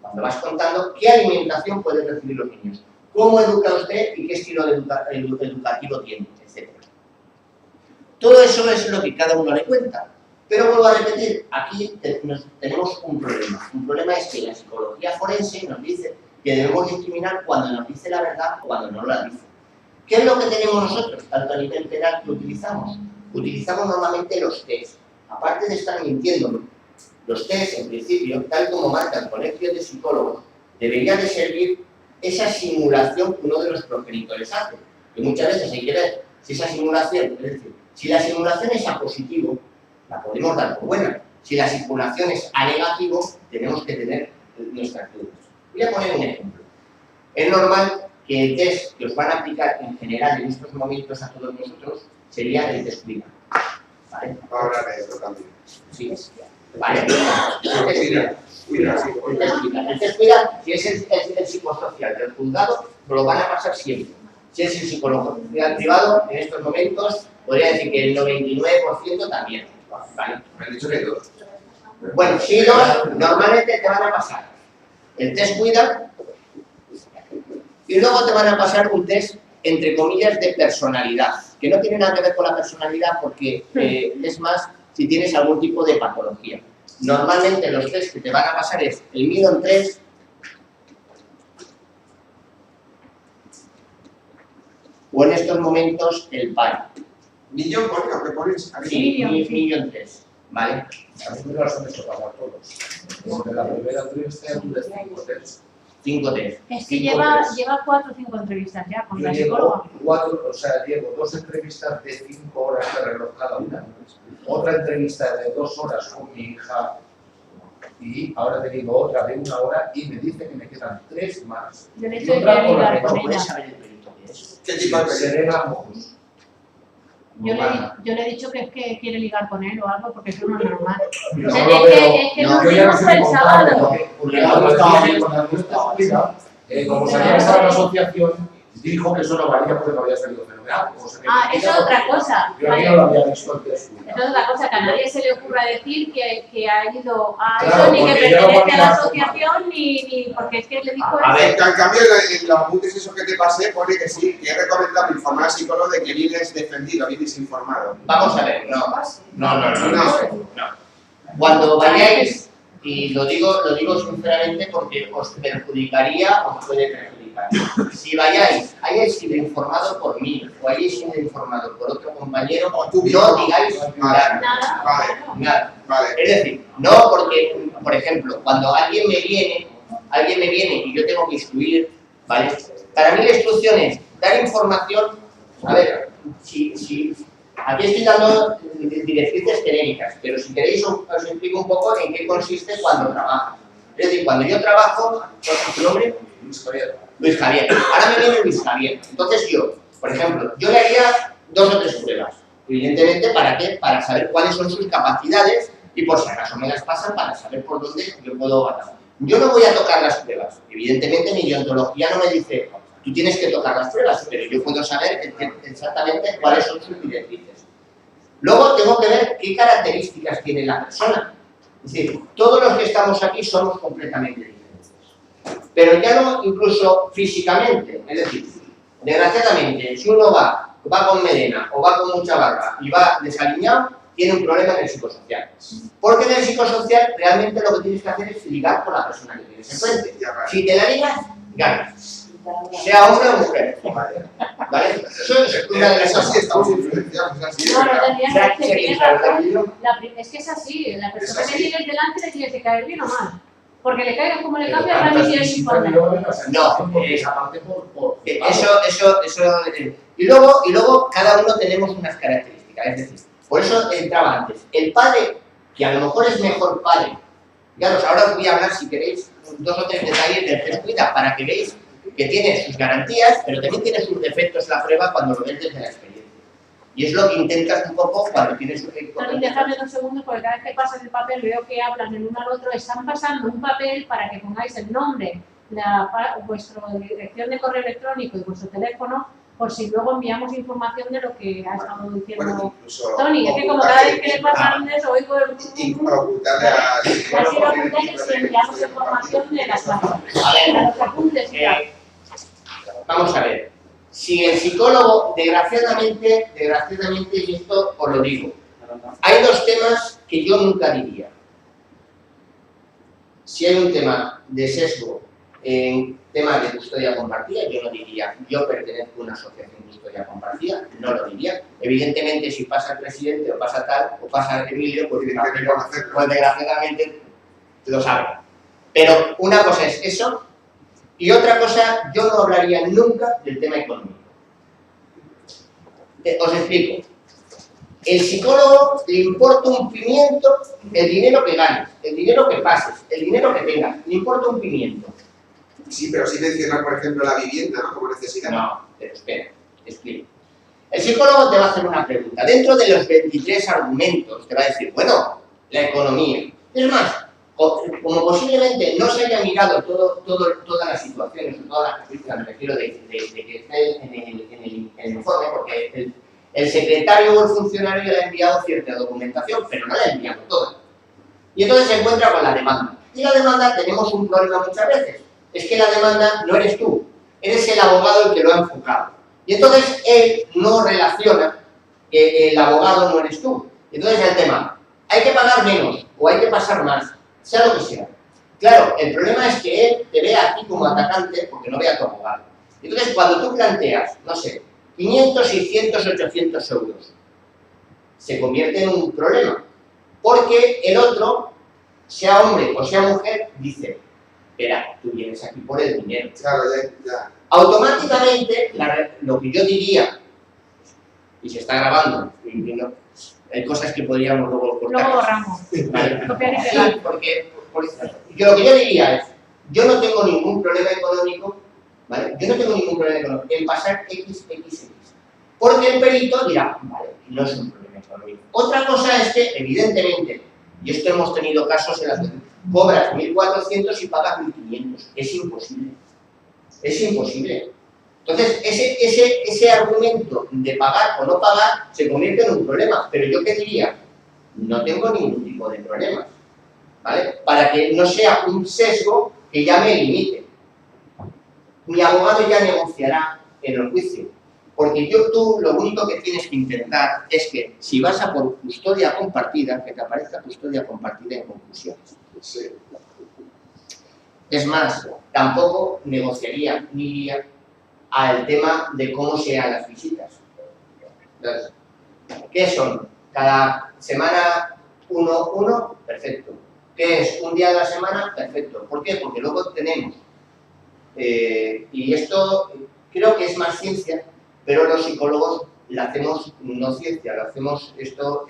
cuando vas contando, qué alimentación pueden recibir los niños, cómo educa usted y qué estilo educativo tiene, etc. Todo eso es lo que cada uno le cuenta. Pero vuelvo a repetir, aquí tenemos un problema. Un problema es que la psicología forense nos dice que debemos discriminar cuando nos dice la verdad o cuando no la dice. ¿Qué es lo que tenemos nosotros, tanto a nivel penal que utilizamos? Utilizamos normalmente los test. Aparte de estar mintiendo, los test, en principio, tal como marca el Colegio de Psicólogos, debería de servir esa simulación que uno de los progenitores hace. Que muchas veces hay que ver si esa simulación, es decir, si la simulación es a positivo, la podemos dar por buena. Si la simulación es a negativo, tenemos que tener nuestras dudas. Voy a poner un ejemplo. Es normal que el test que os van a aplicar en general en estos momentos a todos nosotros sería el test PIDA. ¿Vale? Ahora de eso también. Sí, vale. El test PIDA, si es el psicosocial del juzgado, lo van a pasar siempre. Si es el psicólogo privado, en estos momentos, podría decir que el 99% también. ¿Vale? Me han dicho que todos. Bueno, si no, normalmente te van a pasar el test PIDA y luego te van a pasar un test, entre comillas, de personalidad, que no tiene nada que ver con la personalidad porque es más si tienes algún tipo de patología. Normalmente los test que te van a pasar es el Millon 3, o en estos momentos el PAI. ¿Millón, coño? ¿Qué pones? Aquí. Sí, Millon 3. ¿vale? A mí me lo han hecho pasar todos. Desde la primera entrevista ya tuve 5 test. 5 test. Es que Cinco lleva test. 4 o 5 entrevistas ya con Yo la psicóloga. llevo 4, o sea, llevo 2 entrevistas de 5 horas de reloj cada una. Otra entrevista de 2 horas con mi hija. Y ahora he tenido otra de 1 hora y me dice que me quedan 3 más. Yo le he Y dicho que otra quiere con la ligar con que ella. saber el perito que es? ¿Qué tipo de película? Serena Mojos. Yo Humana. le he dicho que es que quiere ligar con él o algo porque eso no es normal. No Es lo veo. que no, nos Yo ya no vimos sé el cómo sábado. contarlo, porque la no otra estaba vez bien. con la justicia, como sabía que estaba en la asociación, dijo que eso no valía porque no había salido fenomenal. Como se me Ah, critica, eso es otra porque cosa. Yo aquí no lo había visto antes. Eso es otra cosa, que a nadie se le ocurra decir que ha ido a Claro, eso, ni que porque yo no pertenece a podía la formar. asociación, ni porque es que le dijo A eso. ver. En cambio, en los apuntes esos que te pasé pone que sí, que es recomendable informar al psicólogo de que vienes defendido, vienes informado. Vamos a ver, no. No. Cuando vayáis, y lo digo sinceramente porque os perjudicaría o os puede perjudicar. Si hayáis sido informado por mí o hayáis sido informado por otro compañero, O tú no mismo. digáis Nada. Vale. nada. Vale. Es decir, no porque, por ejemplo, cuando alguien me viene y yo tengo que instruir, ¿vale? Para mí la instrucción es dar información, a ver, aquí estoy dando directrices genéricas, pero si queréis os explico un poco en qué consiste cuando trabajo. Es decir, cuando yo trabajo, ¿cuál es tu nombre? Luis Javier. Ahora me viene Luis Javier. Entonces yo, por ejemplo, yo le haría 2 o 3 pruebas. Evidentemente, ¿para qué? Para saber cuáles son sus capacidades y por si acaso me las pasan para saber por dónde yo puedo ganar. Yo no voy a tocar las pruebas. Evidentemente mi deontología no me dice tú tienes que tocar las pruebas, pero yo puedo saber exactamente cuáles son sus directrices. Luego tengo que ver qué características tiene la persona. Es decir, todos los que estamos aquí somos completamente diferentes. Pero ya no incluso físicamente. Es decir, desgraciadamente, si uno va con melena o va con mucha barba y va desaliñado, tiene un problema en el psicosocial. Porque en el psicosocial realmente lo que tienes que hacer es ligar con la persona que tienes enfrente. Si te la ligas, ganas. Sea hombre o mujer. ¿Vale? Eso es una de las Eso sí cosas. estamos influenciados, es así. No, no tendrías que tienes razón. ¿Vale? Es que es así, la persona Es que así. tienes delante le tienes que caer bien o mal. Porque le caigas como le cambia, realmente tienes informe. No, esa parte por Y luego cada uno tenemos unas características. Es decir, por eso entraba antes. El padre, que a lo mejor es mejor padre, ya ahora os voy a hablar, si queréis, 2 o 3 detalles del test cuida para que veáis que tiene sus garantías, pero también tiene sus defectos la prueba cuando lo ves desde la experiencia. Y es lo que intentas un poco cuando tienes un efecto. Tony, déjame 2 segundos porque cada vez que pasas el papel veo que hablan el uno al otro. Están pasando un papel para que pongáis el nombre, vuestra dirección de correo electrónico y vuestro teléfono, por si luego enviamos información de lo que ha estado diciendo Bueno, incluso Tony. Es que como cada vez que le pasan eso, oigo el... ocultarle a Así lo apuntáis y enviamos información de las clases. A ver, A los apuntes y tal. vamos a ver. Si el psicólogo, desgraciadamente, y esto os lo digo, hay 2 temas que yo nunca diría. Si hay un tema de sesgo en temas de custodia compartida, yo no diría, yo pertenezco a una asociación de custodia compartida, no lo diría. Evidentemente, si pasa el presidente o pasa tal, o pasa Emilio, pues desgraciadamente lo sabe. Pero una cosa es eso, y otra cosa, yo no hablaría nunca del tema económico. Os explico. El psicólogo le importa un pimiento el dinero que ganes, el dinero que pases, el dinero que tengas, le importa un pimiento. Sí, pero sí mencionar, por ejemplo, la vivienda, ¿no? Como necesidad. No, pero espera, te explico. El psicólogo te va a hacer una pregunta. Dentro de los 23 argumentos te va a decir, bueno, la economía. Es más, como posiblemente no se haya mirado todas las situaciones, todas las casuísticas, me refiero de que esté en el informe, porque el secretario o el funcionario le ha enviado cierta documentación, pero no la ha enviado toda. Y entonces se encuentra con la demanda. Y la demanda tenemos un problema muchas veces. Es que la demanda no eres tú, eres el abogado el que lo ha enfocado. Y entonces él no relaciona que el abogado no eres tú. Entonces el tema, hay que pagar menos o hay que pasar más, sea lo que sea. Claro, el problema es que él te ve a ti como atacante porque no ve a tu abogado. Entonces cuando tú planteas, no sé, 500, 600, 800 euros, se convierte en un problema. porque el otro, sea hombre o sea mujer, dice, espera, tú vienes aquí por el dinero. Claro, ya. Automáticamente, lo que yo diría, y se está grabando, y no, hay cosas que podríamos luego cortar. Luego borramos. Vale. Copiar y Sí, pegar. porque lo que yo diría es, yo no tengo ningún problema económico, ¿vale? Yo no tengo ningún problema económico en pasar XXX. Porque el perito dirá, vale, no es un problema económico. Otra cosa es que, evidentemente, y esto hemos tenido casos en las que cobras 1.400 y pagas 1.500. Es imposible. Es imposible. Entonces, ese argumento de pagar o no pagar se convierte en un problema. Pero yo qué diría, no tengo ningún tipo de problemas, ¿vale? Para que no sea un sesgo que ya me limite. Mi abogado ya negociará en el juicio. Porque tú lo único que tienes que intentar es que si vas a por custodia compartida, que te aparezca custodia compartida en conclusiones. Sí. Es más, tampoco negociaría ni iría al tema de cómo sean las visitas. Entonces, ¿qué son? Cada semana uno, perfecto. ¿Qué es? Un día a la semana, perfecto. ¿Por qué? Porque luego tenemos, y esto creo que es más ciencia, pero los psicólogos le hacemos no ciencia, lo hacemos esto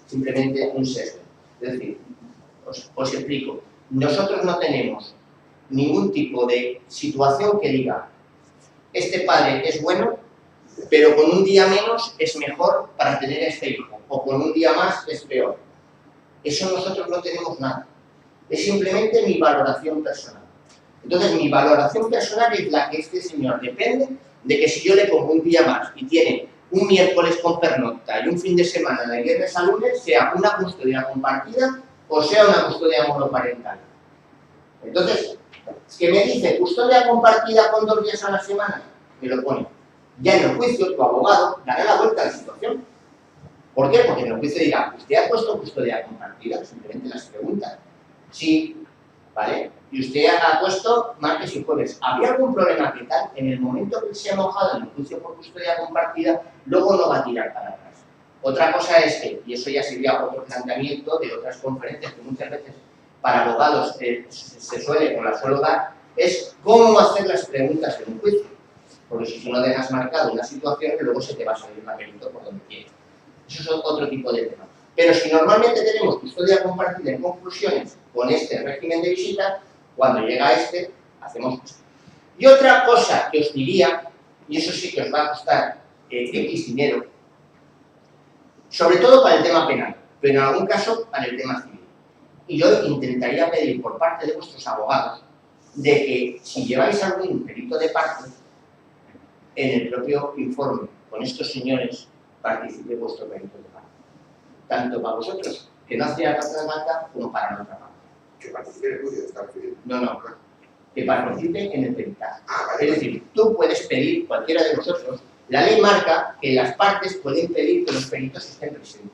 simplemente un sesgo. Es decir, os explico, nosotros no tenemos ningún tipo de situación que diga este padre es bueno, pero con un día menos es mejor para tener a este hijo, o con un día más es peor. Eso nosotros no tenemos nada. Es simplemente mi valoración personal. Entonces, mi valoración personal es la que este señor depende de que si yo le pongo un día más y tiene un miércoles con pernocta y un fin de semana de viernes a lunes, sea una custodia compartida o sea una custodia monoparental. Entonces, que me dice custodia compartida con 2 días a la semana, me lo pone. Ya en el juicio, tu abogado dará la vuelta a la situación. ¿Por qué? Porque en el juicio dirá, ¿usted ha puesto custodia compartida? Simplemente las preguntas. Sí, ¿vale? Y usted ha puesto martes y jueves. ¿Había algún problema que tal? En el momento que se ha mojado en el juicio por custodia compartida, luego no va a tirar para atrás. Otra cosa es que, y eso ya sería otro planteamiento de otras conferencias que muchas veces para abogados se suele dar, es cómo hacer las preguntas en un juicio. Porque si tú no dejas marcado una situación, luego se te va a salir la perito por donde quieras. Eso es otro tipo de tema. Pero si normalmente tenemos custodia compartida en conclusiones con este régimen de visita, cuando llega este, hacemos esto. Y otra cosa que os diría, y eso sí que os va a costar X dinero, sobre todo para el tema penal, pero en algún caso para el tema civil. Y yo intentaría pedir por parte de vuestros abogados de que si lleváis algún perito de parte, en el propio informe con estos señores participe vuestro perito de parte. Tanto para vosotros, que no hacía falta, como para la otra parte. Que participe en el juicio, está refiriendo. No. Que participe en el peritaje. Vale. Es decir, tú puedes pedir, cualquiera de vosotros, la ley marca que las partes pueden pedir que los peritos estén presentes.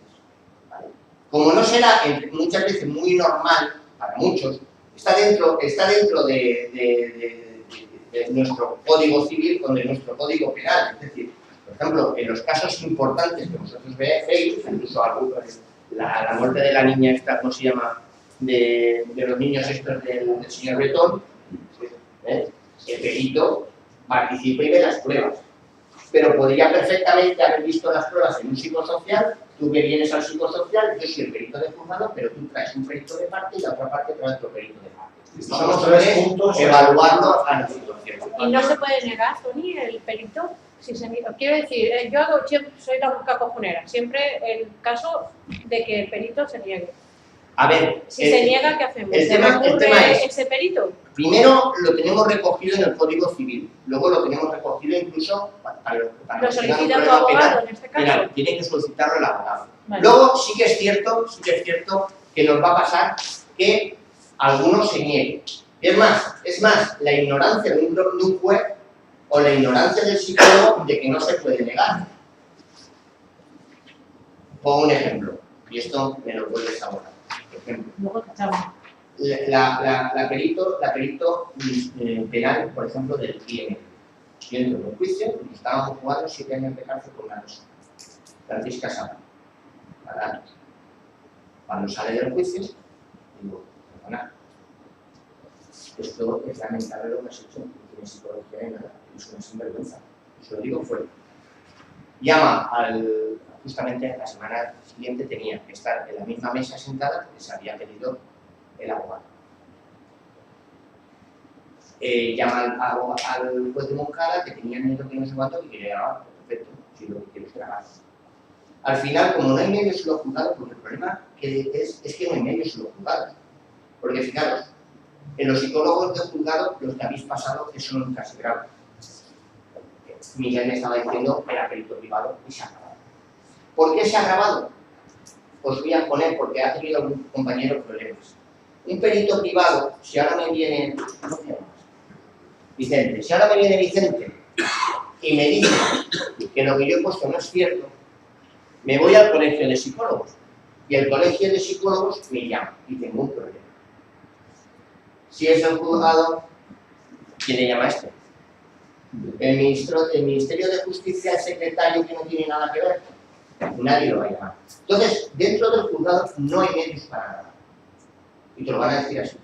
¿Vale? Como no será muchas veces muy normal para muchos, está dentro de nuestro código civil o de nuestro código penal. Es decir, por ejemplo, en los casos importantes que vosotros veis, incluso la muerte de la niña esta, ¿cómo se llama? De los niños estos del señor Bretón, el perito participa y ve las pruebas. Pero podría perfectamente haber visto las pruebas en un psicosocial, tú que vienes al psicosocial, yo soy el perito de juzgado, pero tú traes un perito de parte y la otra parte trae otro perito de parte. Somos 3 puntos. Evaluarlo a la situación. Y no se puede negar, Tony, el perito. Si se niega. Quiero decir, yo soy la busca cojonera. Siempre el caso de que el perito se niegue. A ver, Si se niega, ¿qué hacemos? el ¿Se tema recurre es- ese perito? primero lo tenemos recogido en el Código Civil, luego lo tenemos recogido incluso para Lo los que tengan un solicita tu problema abogado en este caso. penal, tiene que solicitarlo el abogado. Vale. Luego sí que es cierto que nos va a pasar que algunos se nieguen. Es más, la ignorancia de un juez o la ignorancia del psicólogo de que no se puede negar. Pongo un ejemplo, y esto me lo puedes ahora. Por ejemplo, Luego tachamos. la perito penal, por ejemplo, del INE. Yo entro en un juicio y estábamos jugando 7 años de cárcel con una persona, Francisca Saba, para datos. Cuando sale del juicio, digo, perdona, esto es lamentable lo que has hecho, no tiene psicología ni nada, es una sinvergüenza. Se lo digo fuerte. Llama justamente la semana siguiente tenía que estar en la misma mesa sentada que se había pedido el abogado. Llama al juez de Moncada que tenía miedo que no sé cuánto y quería grabar. Perfecto, si lo que quieres grabar. Al final, como no hay medios en los juzgados, porque el problema es que no hay medios en los juzgados. Porque fijaros, en los psicólogos de juzgado, los que habéis pasado, eso nunca se graba. Miguel me estaba diciendo que era perito privado y se ha grabado. ¿Por qué se ha grabado? Os voy a poner, porque ha tenido algún compañero problemas. Un perito privado, si ahora me viene... ¿Cómo te llamas? Vicente. Si ahora me viene Vicente y me dice que lo que yo he puesto no es cierto, me voy al colegio de psicólogos. Y el colegio de psicólogos me llama y tengo un problema. Si es el juzgado, ¿quién le llama a este? El Ministerio de Justicia, el secretario que no tiene nada que ver, nadie lo va a llamar. Entonces, dentro del juzgado no hay medios para nada. Y te lo van a decir así.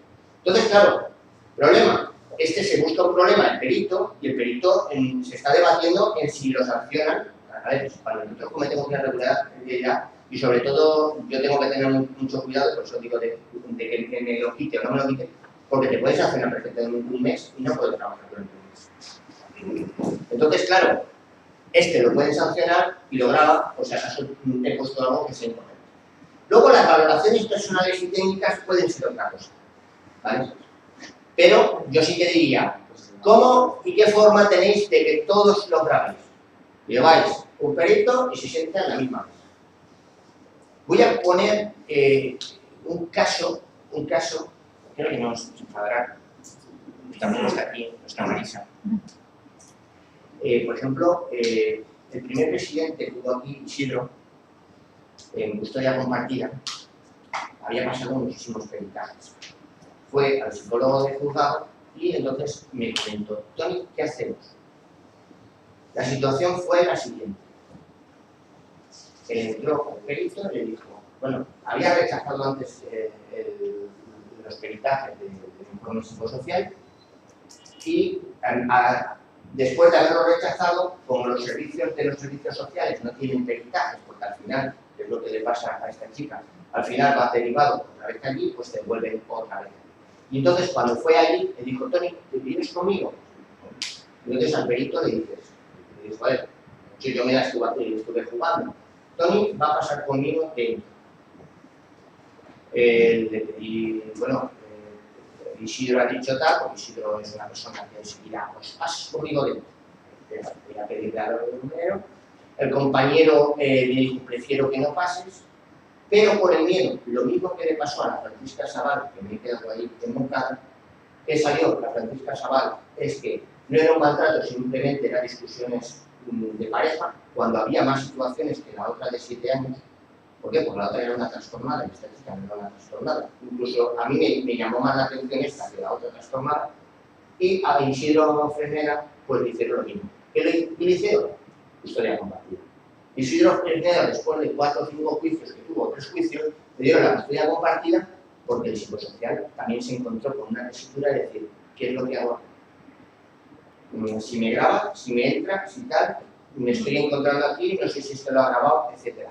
Entonces, claro, problema. Se busca un problema el perito y el perito se está debatiendo en si lo sancionan. A ver, cuando nosotros cometemos una irregularidad, y sobre todo yo tengo que tener mucho cuidado, por eso digo de que me lo quite o no me lo quite, porque te puedes sancionar perfectamente un mes y no puedes trabajar durante un mes. Entonces, claro, lo pueden sancionar y lo graba, o sea, acaso he puesto algo que sea incorrecto. Luego, las valoraciones personales y técnicas pueden ser otra cosa, ¿vale? Pero yo sí que diría, ¿cómo y qué forma tenéis de que todos lo grabéis? Lleváis un perito y se sienta en la misma mesa. Voy a poner un caso, creo que no os enfadará, también está aquí, no está Marisa. Por ejemplo, el primer presidente que hubo aquí, Isidro, en custodia compartida, había pasado muchísimos peritajes. Fue al psicólogo de juzgado y entonces me comentó, Tony, ¿qué hacemos? La situación fue la siguiente. Él entró al perito y le dijo, bueno, había rechazado antes los peritajes del informe psicosocial y después de haberlo rechazado, como los servicios de los servicios sociales no tienen peritajes, porque al final, que es lo que le pasa a esta chica, al final va derivado otra vez allí, pues te vuelven otra vez. Y entonces cuando fue allí, le dijo, Tony, ¿te vienes conmigo? Y entonces al perito le dices, joder, si yo me la estuve jugando, Tony va a pasar conmigo dentro. Le pedí, bueno, Isidro ha dicho tal, porque Isidro es una persona que enseguida, pues pases conmigo dentro. Voy a pedirle algo de número. El compañero le dijo, prefiero que no pases, pero por el miedo, lo mismo que le pasó a la Francisca Sabal, que me he quedado ahí en Moncada, que salió la Francisca Sabal, es que no era un maltrato, simplemente eran discusiones de pareja, cuando había más situaciones que la otra de 7 años. ¿Por qué? Porque la otra era una trastornada y esta chica no era una trastornada. Incluso a mí me llamó más la atención esta que la otra trastornada. Y a Isidro Fresneda, pues le hicieron lo mismo. ¿Qué le hicieron? Custodia compartida. Isidro Fresneda, después de 4 o 5 juicios que tuvo, 3 juicios, le dieron la custodia compartida porque el psicosocial también se encontró con una tesitura de decir, ¿qué es lo que hago? Si me graba, si me entra, si tal, me estoy encontrando aquí, no sé si esto lo ha grabado, etc.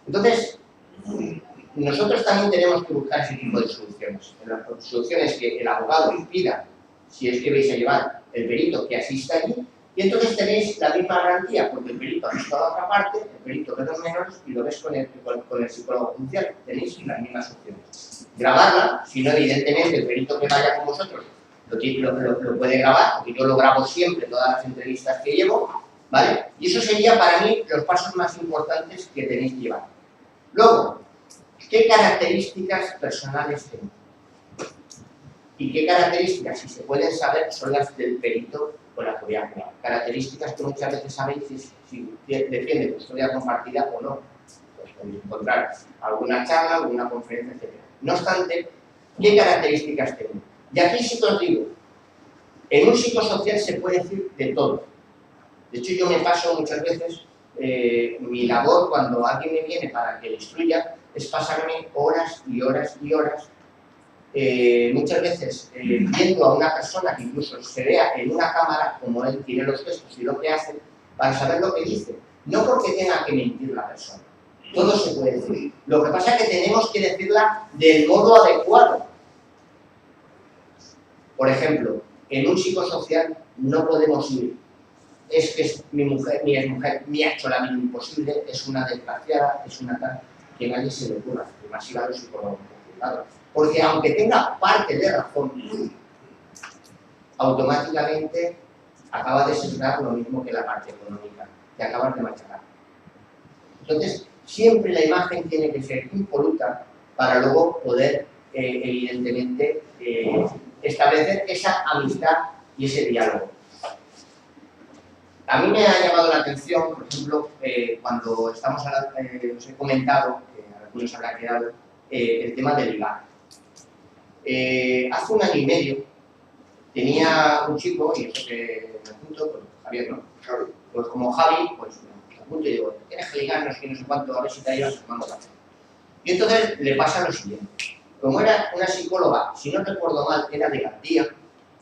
Entonces, nosotros también tenemos que buscar ese tipo de soluciones. Las soluciones que el abogado pida, si es que vais a llevar el perito que asista allí, y entonces tenéis la misma garantía, porque el perito asista a la otra parte, el perito ve los menores y lo ves con el psicólogo judicial. Tenéis las mismas opciones. Grabarla, si no, evidentemente, el perito que vaya con vosotros lo puede grabar, porque yo lo grabo siempre, todas las entrevistas que llevo, ¿vale? Y eso sería para mí los pasos más importantes que tenéis que llevar. Luego, ¿qué características personales tengo? ¿Y qué características, si se pueden saber, son las del perito con la que voy a crear? Características que muchas veces sabéis si defiende custodia compartida o no. Pues podéis encontrar alguna charla, alguna conferencia, etc. No obstante, ¿qué características tengo? Y aquí sí que os digo, en un psicosocial se puede decir de todo. De hecho, yo me paso muchas veces mi labor cuando alguien me viene para que le instruya es pasarme horas y horas y horas, muchas veces viendo a una persona que incluso se vea en una cámara como él tiene los gestos y lo que hace, para saber lo que dice. No porque tenga que mentir la persona, todo se puede decir. Lo que pasa es que tenemos que decirla del modo adecuado. Por ejemplo, en un psicosocial no podemos ir. Es que mi exmujer me ha hecho la vida imposible, es una desgraciada, es una tal, que nadie se le ocurra, que más iba a los psicólogos consultados. Porque aunque tenga parte de razón, automáticamente acaba de sesgar lo mismo que la parte económica, que acabas de machacar. Entonces, siempre la imagen tiene que ser impoluta para luego poder, evidentemente, establecer esa amistad y ese diálogo. A mí me ha llamado la atención, por ejemplo, cuando os he comentado, que a algunos habrá quedado, el tema del ligar. Hace un año y medio tenía un chico, y eso que me apunto, pues Javier, ¿no? Javi. Pues como Javi, pues me apunto y digo, tienes que ligar, no sé cuánto, a ver si te ayudas tomando café. Y entonces le pasa lo siguiente. Como era una psicóloga, si no recuerdo mal, era de Gandía,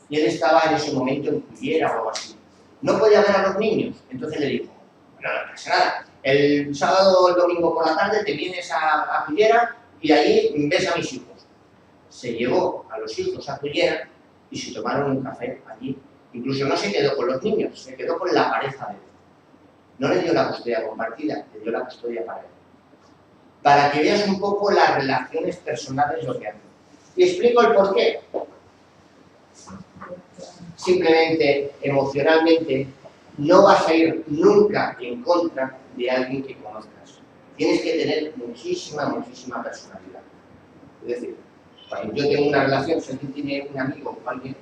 y él estaba en ese momento en Cullera o algo así. No podía ver a los niños, entonces le dijo, no pasa nada, el sábado o el domingo por la tarde te vienes a Cullera y allí ves a mis hijos. Se llevó a los hijos a Cullera y se tomaron un café allí. Incluso no se quedó con los niños, se quedó con la pareja de él. No le dio la custodia compartida, le dio la custodia para él. Para que veas un poco las relaciones personales lo que hacen. Y explico el porqué. Simplemente, emocionalmente, no vas a ir nunca en contra de alguien que conozcas. Tienes que tener muchísima personalidad. Es decir, cuando yo tengo una relación, si alguien tiene un amigo o alguien,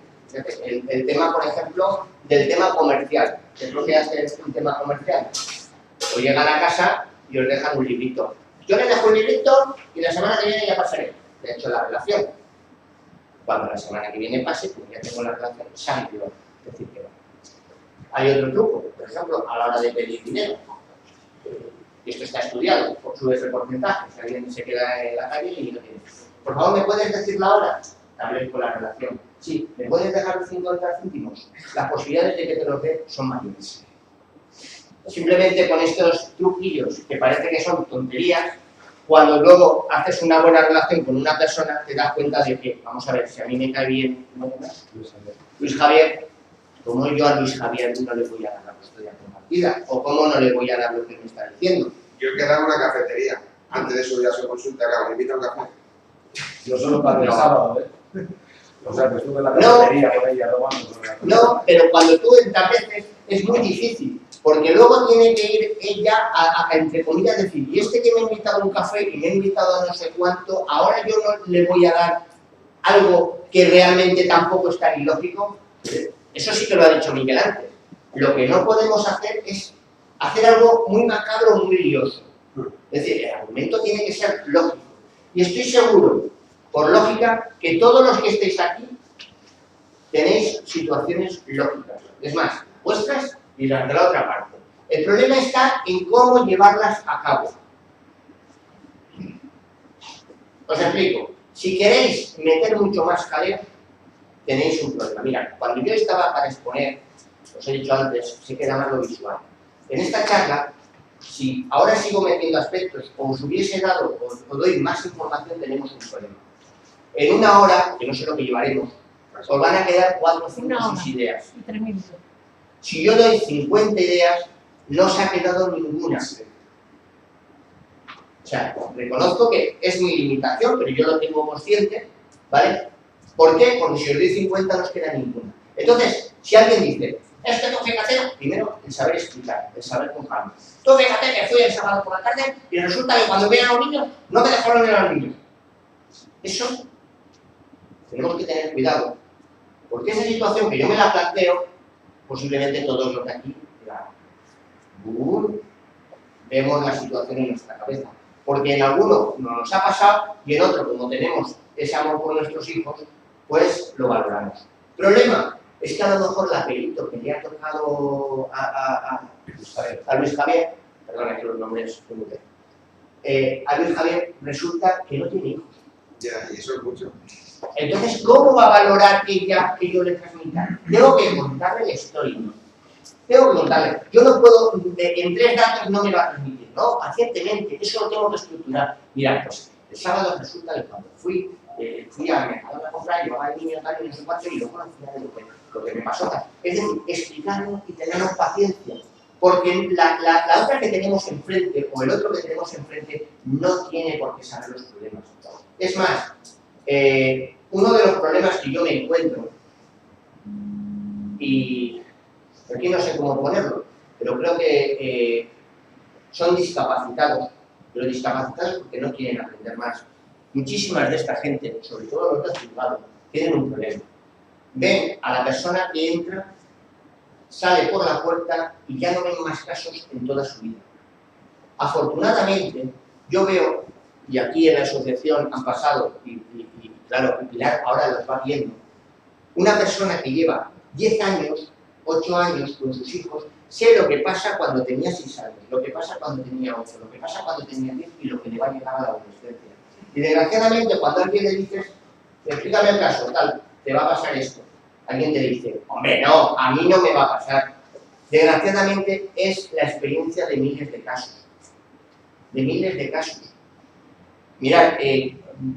el tema, por ejemplo, del tema comercial. ¿Qué es lo que hace un tema comercial? O llegan a casa y os dejan un librito. Yo les dejo un librito y la semana que viene ya pasaré. De hecho, la relación. Cuando la semana que viene pase, pues ya tengo la relación sangre. Es decir, que no. Hay otro truco, por ejemplo, a la hora de pedir dinero. Y esto está estudiado, sube ese porcentaje. Si alguien se queda en la calle y lo tiene. Por favor, ¿me puedes decir la hora? También con la relación. Sí, ¿me puedes dejar los 50 céntimos? Las posibilidades de que te los dé son mayores. Simplemente con estos truquillos que parece que son tonterías, cuando luego haces una buena relación con una persona, te das cuenta de que, vamos a ver, si a mí me cae bien Luis Javier, ¿cómo yo a Luis Javier no le voy a dar la custodia compartida? ¿O cómo no le voy a dar lo que me está diciendo? Yo he quedado en una cafetería. Antes de subir a su consulta, claro, me invita a un café. Yo solo para el sábado, ¿eh? O sea, que estuve en la cafetería con ella tomando. No, pero cuando tú entras veces es muy difícil, porque luego tiene que ir ella a entre comillas, decir, y este que me ha invitado a un café y me ha invitado a no sé cuánto, ahora yo no le voy a dar algo que realmente tampoco es tan ilógico. Eso sí que lo ha dicho Miguel antes. Lo que no podemos hacer es hacer algo muy macabro, muy lioso. Es decir, el argumento tiene que ser lógico. Y estoy seguro, por lógica, que todos los que estéis aquí tenéis situaciones lógicas. Es más, vuestras y las de la otra parte. El problema está en cómo llevarlas a cabo. Os explico. Si queréis meter mucho más jaleo, tenéis un problema. Mira, cuando yo estaba para exponer, os he dicho antes, se queda más lo visual. En esta charla, si ahora sigo metiendo aspectos o os hubiese dado o doy más información, tenemos un problema. En una hora, que no sé lo que llevaremos, os van a quedar 4 o 5 ideas. Y 3 minutos. Si yo doy 50 ideas, no se ha quedado ninguna. O sea, reconozco que es mi limitación, pero yo lo tengo consciente, ¿vale? ¿Por qué? Porque si os doy 50 no os queda ninguna. Entonces, si alguien dice, es que tú fíjate, primero el saber explicar, el saber con calma. Tú fíjate que fui el sábado por la tarde y resulta que cuando vean a los niños no me dejaron ver a los niños. Eso tenemos que tener cuidado, porque esa situación que yo me la planteo, posiblemente todos los de aquí, vemos la situación en nuestra cabeza. Porque en alguno nos ha pasado y en otro, como tenemos ese amor por nuestros hijos, pues lo valoramos. Problema es que a lo mejor la pelito que le ha tocado a Luis Javier, perdona que los nombres son muy bien. A Luis Javier resulta que no tiene hijos. Ya, y eso es mucho. Entonces, ¿cómo va a valorar ella que yo le transmita? Tengo que contarle la historia. Tengo que contarle. Yo no puedo, en 3 datos no me va a transmitir, ¿no? Pacientemente, eso lo tengo que estructurar. Mira, pues el sábado resulta que cuando fui al mercado a comprar, llevaba el niño tal y no sé cuánto, y luego al final lo que me pasó. Es decir, explicarlo y tenernos paciencia. Porque la otra que tenemos enfrente, o el otro que tenemos enfrente, no tiene por qué saber los problemas. Es más, uno de los problemas que yo me encuentro, y aquí no sé cómo ponerlo, pero creo que son discapacitados, pero discapacitados porque no quieren aprender más. Muchísimas de esta gente, sobre todo los del juzgado, tienen un problema. Ven a la persona que entra, sale por la puerta y ya no ven más casos en toda su vida. Afortunadamente, yo veo, y aquí en la asociación han pasado, y claro, Pilar ahora los va viendo, una persona que lleva 10 años, 8 años con sus hijos, sé lo que pasa cuando tenía 6 años, lo que pasa cuando tenía 8, lo que pasa cuando tenía 10 y lo que le va a llegar a la adolescencia. Y desgraciadamente cuando a alguien le dices, explícame el caso, tal, te va a pasar esto. Alguien te dice, hombre, no, a mí no me va a pasar. Desgraciadamente es la experiencia de miles de casos. De miles de casos. Mirad,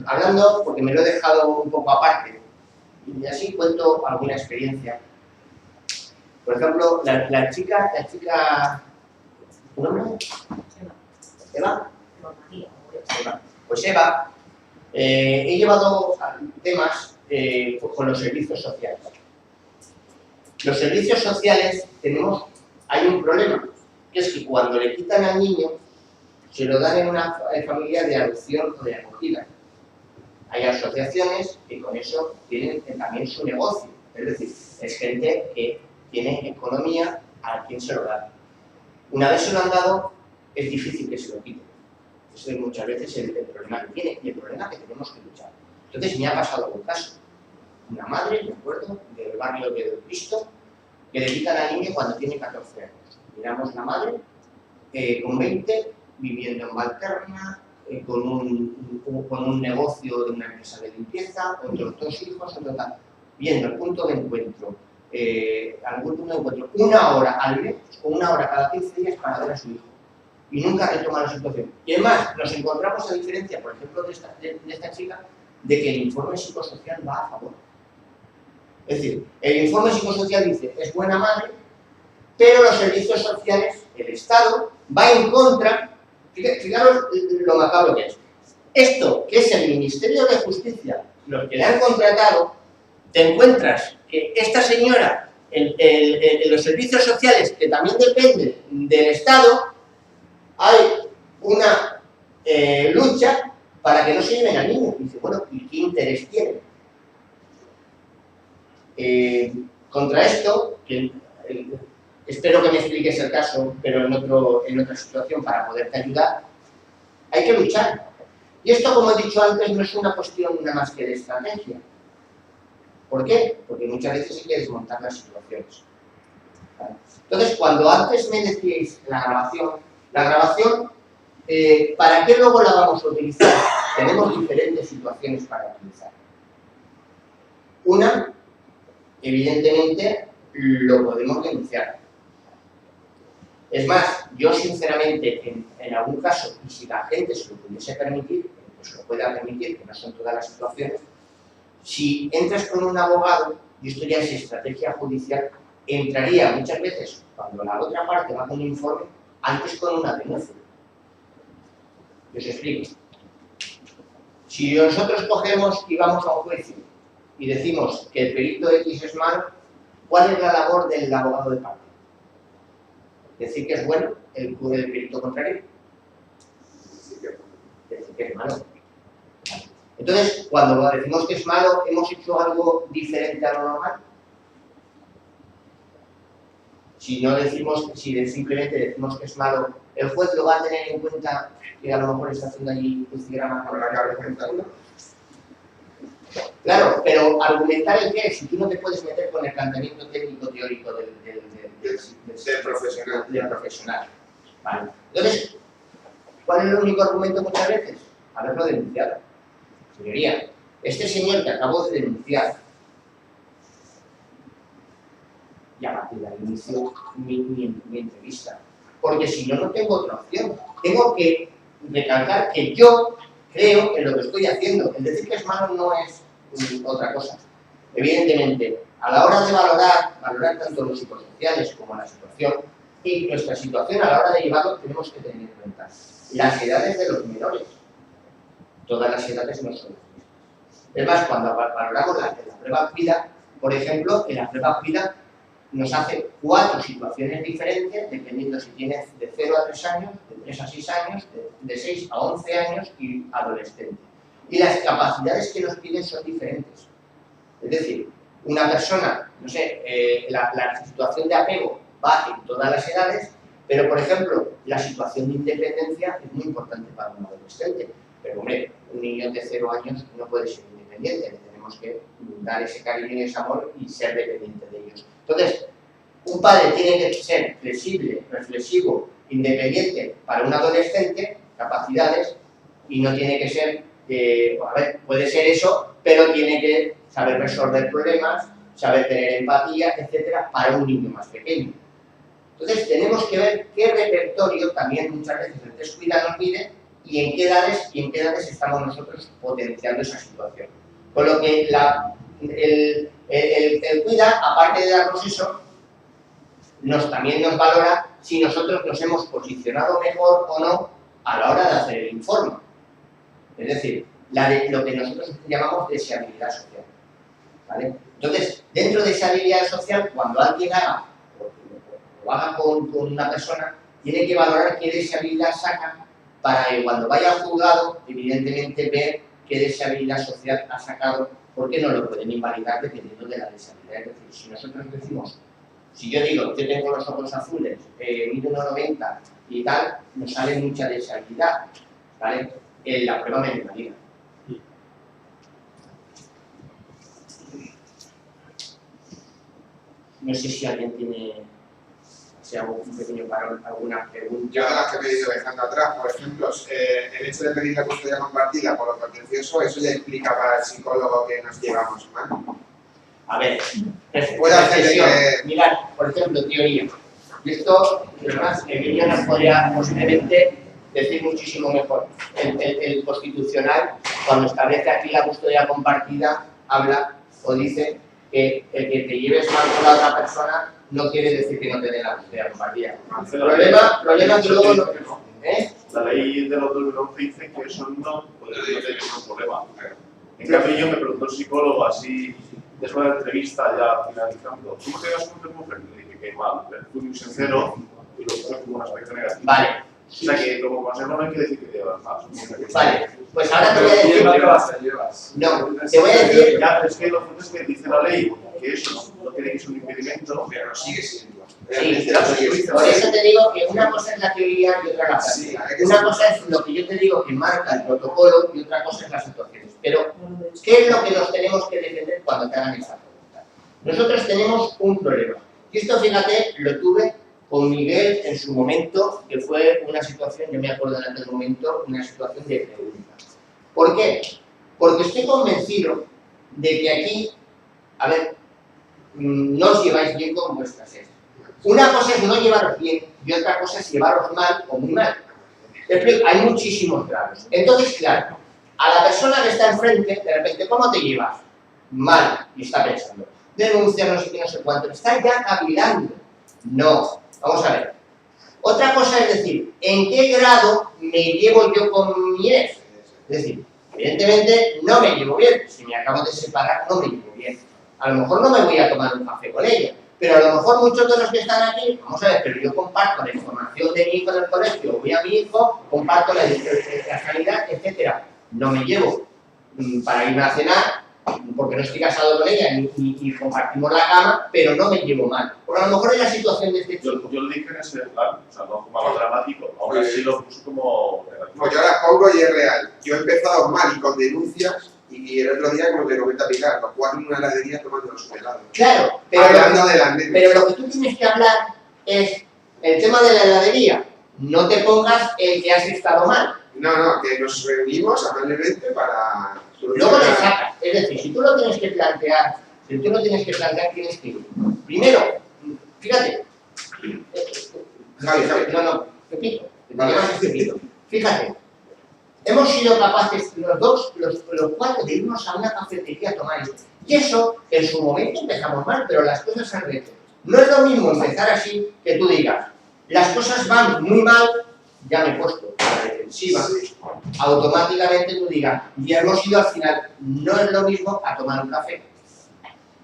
hablando, porque me lo he dejado un poco aparte, y así cuento alguna experiencia. Por ejemplo, la chica, ¿tu nombre? ¿Eva? Eva. Pues Eva, he llevado temas con los servicios sociales. Los servicios sociales hay un problema, que es que cuando le quitan al niño, se lo dan en una familia de adopción o de acogida. Hay asociaciones que con eso tienen también su negocio, es decir, es gente que tiene economía a quien se lo da. Una vez se lo han dado, es difícil que se lo quiten. Ese es muchas veces el problema que tiene y el problema que tenemos que luchar. Entonces me ha pasado un caso. Una madre, me acuerdo, del barrio de Cristo, que le quitan al niño cuando tiene 14 años. Miramos la madre, con 20, viviendo en Valterna, con un negocio de una empresa de limpieza, otros 2 hijos, viendo el punto de encuentro, una hora al mes o una hora cada 15 días para ver a su hijo. Y nunca retoma la situación. Y además, nos encontramos a diferencia, por ejemplo, de esta chica, de que el informe psicosocial va a favor. Es decir, el informe psicosocial dice, es buena madre, pero los servicios sociales, el Estado, va en contra. Fijaros lo macabro que es. Esto, que es el Ministerio de Justicia, los que le han contratado, te encuentras que esta señora, en los servicios sociales, que también dependen del Estado, hay una lucha para que no se lleven al niño. Y dice, bueno, ¿y qué interés tiene? Contra esto, espero que me expliques el caso, pero en otra situación para poderte ayudar, hay que luchar. Y esto, como he dicho antes, no es una cuestión nada más que de estrategia. ¿Por qué? Porque muchas veces hay que desmontar las situaciones. ¿Vale? Entonces, cuando antes me decíais la grabación, ¿para qué luego la vamos a utilizar? Tenemos diferentes situaciones para utilizar. Una, evidentemente, lo podemos denunciar. Es más, yo sinceramente, en algún caso, y si la gente se lo pudiese permitir, pues lo pueda permitir, que no son todas las situaciones, si entras con un abogado, y esto ya es estrategia judicial, entraría muchas veces, cuando la otra parte va con un informe, antes con una denuncia. Yo os explico. Si nosotros cogemos y vamos a un juicio y decimos que el perito X es malo, ¿cuál es la labor del abogado de parte? ¿Decir que es bueno el perito contrario? Decir que es malo. Entonces, cuando decimos que es malo, ¿hemos hecho algo diferente a lo normal? Si simplemente decimos que es malo, ¿el juez lo va a tener en cuenta que a lo mejor está haciendo allí crucigramas con la cabeza? Claro, pero argumentar el qué, si tú no te puedes meter con el planteamiento técnico teórico del profesional. Vale. Entonces, ¿cuál es el único argumento muchas veces? Haberlo denunciado. Señoría, este señor que acabo de denunciar, y a partir de ahí inicio mi entrevista. Porque si no, no tengo otra opción. Tengo que recalcar que yo creo en lo que estoy haciendo. El decir que es malo no es otra cosa. Evidentemente, a la hora de valorar tanto los psicosociales como la situación y nuestra situación a la hora de llevarlo, tenemos que tener en cuenta las edades de los menores. Todas las edades no son las mismas. Es más, cuando valoramos la prueba PIDA, por ejemplo, en la prueba PIDA nos hace 4 situaciones diferentes, dependiendo si tienes de 0 a 3 años, de 3 a 6 años, de 6 a 11 años y adolescente. Y las capacidades que nos piden son diferentes. Es decir, una persona, no sé, la situación de apego va en todas las edades, pero, por ejemplo, la situación de independencia es muy importante para un adolescente. Pero, hombre, un niño de 0 años no puede ser independiente, le tenemos que dar ese cariño y ese amor y ser dependiente de ellos. Entonces, un padre tiene que ser flexible, reflexivo, independiente para un adolescente, capacidades, y no tiene que ser, a ver, puede ser eso, pero tiene que saber resolver problemas, saber tener empatía, etcétera, para un niño más pequeño. Entonces, tenemos que ver qué repertorio también muchas veces el test cuida nos mide y en qué edades estamos nosotros potenciando esa situación. Con lo que el cuida, aparte de darnos eso, también nos valora si nosotros nos hemos posicionado mejor o no a la hora de hacer el informe. Es decir, lo que nosotros llamamos deseabilidad social. ¿Vale? Entonces, dentro de esa habilidad social, cuando alguien haga o haga con una persona, tiene que valorar qué deseabilidad saca para que cuando vaya al juzgado, evidentemente ver qué deseabilidad social ha sacado, porque no lo pueden invalidar dependiendo de la deseabilidad. Es decir, si nosotros decimos, si yo digo, yo tengo los ojos azules, mido 1,90 y tal, nos sale mucha deseabilidad, ¿vale? La prueba me invalida. No sé si alguien tiene, si hago un pequeño parón, alguna pregunta. Yo de las que me he ido dejando atrás, por ejemplo, el hecho de pedir la custodia compartida por lo contencioso, eso ya implica para el psicólogo que nos llevamos mal. A ver, puede hacer mirad, por ejemplo, teoría. Y esto, además, Emilio nos podría posiblemente decir muchísimo mejor. El constitucional, cuando establece aquí la custodia compartida, habla o dice que el que te lleves mal con la otra persona no quiere decir que no te den la custodia compartida. Problema que luego no. La ley de los 2011 dice que eso no puede tener ningún problema. En cambio, yo me preguntó el psicólogo así, después de la entrevista ya finalizando, ¿cómo te das con tu mujer? Le dije que mal, fui muy sincero y lo puse como un aspecto negativo. Vale. O sea que como consejo no hay que decir que te llevas mal. Vale, pues ahora te voy a decir. No, te voy a decir. Ya, es que lo cierto es que dice la ley que eso no tiene que ser un impedimento, pero sigue siendo. Sí, por eso te digo que una cosa es la teoría y otra la práctica. Una cosa es lo que yo te digo que marca el protocolo y otra cosa es las situaciones. Pero, ¿qué es lo que nos tenemos que defender cuando te hagan esta pregunta? Nosotros tenemos un problema. Y esto, fíjate, lo tuve con Miguel en su momento, que fue una situación, yo me acuerdo en aquel momento, una situación de pregunta. ¿Por qué? Porque estoy convencido de que aquí, a ver, no os lleváis bien con vuestras ex. Una cosa es no llevaros bien y otra cosa es llevaros mal o muy mal. Hay muchísimos grados. Entonces, claro, a la persona que está enfrente, de repente, ¿cómo te llevas? Mal. Y está pensando, denuncia, no sé qué, no sé cuánto. Está ya cavilando. No. Vamos a ver. Otra cosa es decir, ¿en qué grado me llevo yo con mi ex? Es decir, evidentemente no me llevo bien. Si me acabo de separar, no me llevo bien. A lo mejor no me voy a tomar un café con ella. Pero a lo mejor muchos de los que están aquí, vamos a ver, pero yo comparto la información de mi hijo en el colegio, voy a mi hijo, comparto la sanidad, etcétera. No me llevo para irme a cenar, porque no estoy casado con ella y compartimos la cama, pero no me llevo mal. Por a lo mejor es la situación de este chico. Yo lo dije en ese plan, o sea, no como algo dramático, aún así lo puso como negativo. Pues yo ahora pongo y es real. Yo he empezado mal y con denuncias. Y el otro día, como te comenta Pilar, los 4 en una heladería tomando los helados. Claro, pero lo que tú tienes que hablar es el tema de la heladería. no te pongas el que has estado mal. No, que nos reunimos amablemente para... Luego le sacas. Es decir, si tú lo tienes que plantear, tienes que ir. Primero, fíjate. Pepito. Fíjate. Hemos sido capaces los cuatro, de irnos a una cafetería a tomar esto. Y eso, en su momento empezamos mal, pero las cosas han hecho. No es lo mismo empezar así que tú digas, las cosas van muy mal, ya me he puesto a la defensiva, automáticamente tú digas, ya hemos ido al final. No es lo mismo a tomar un café.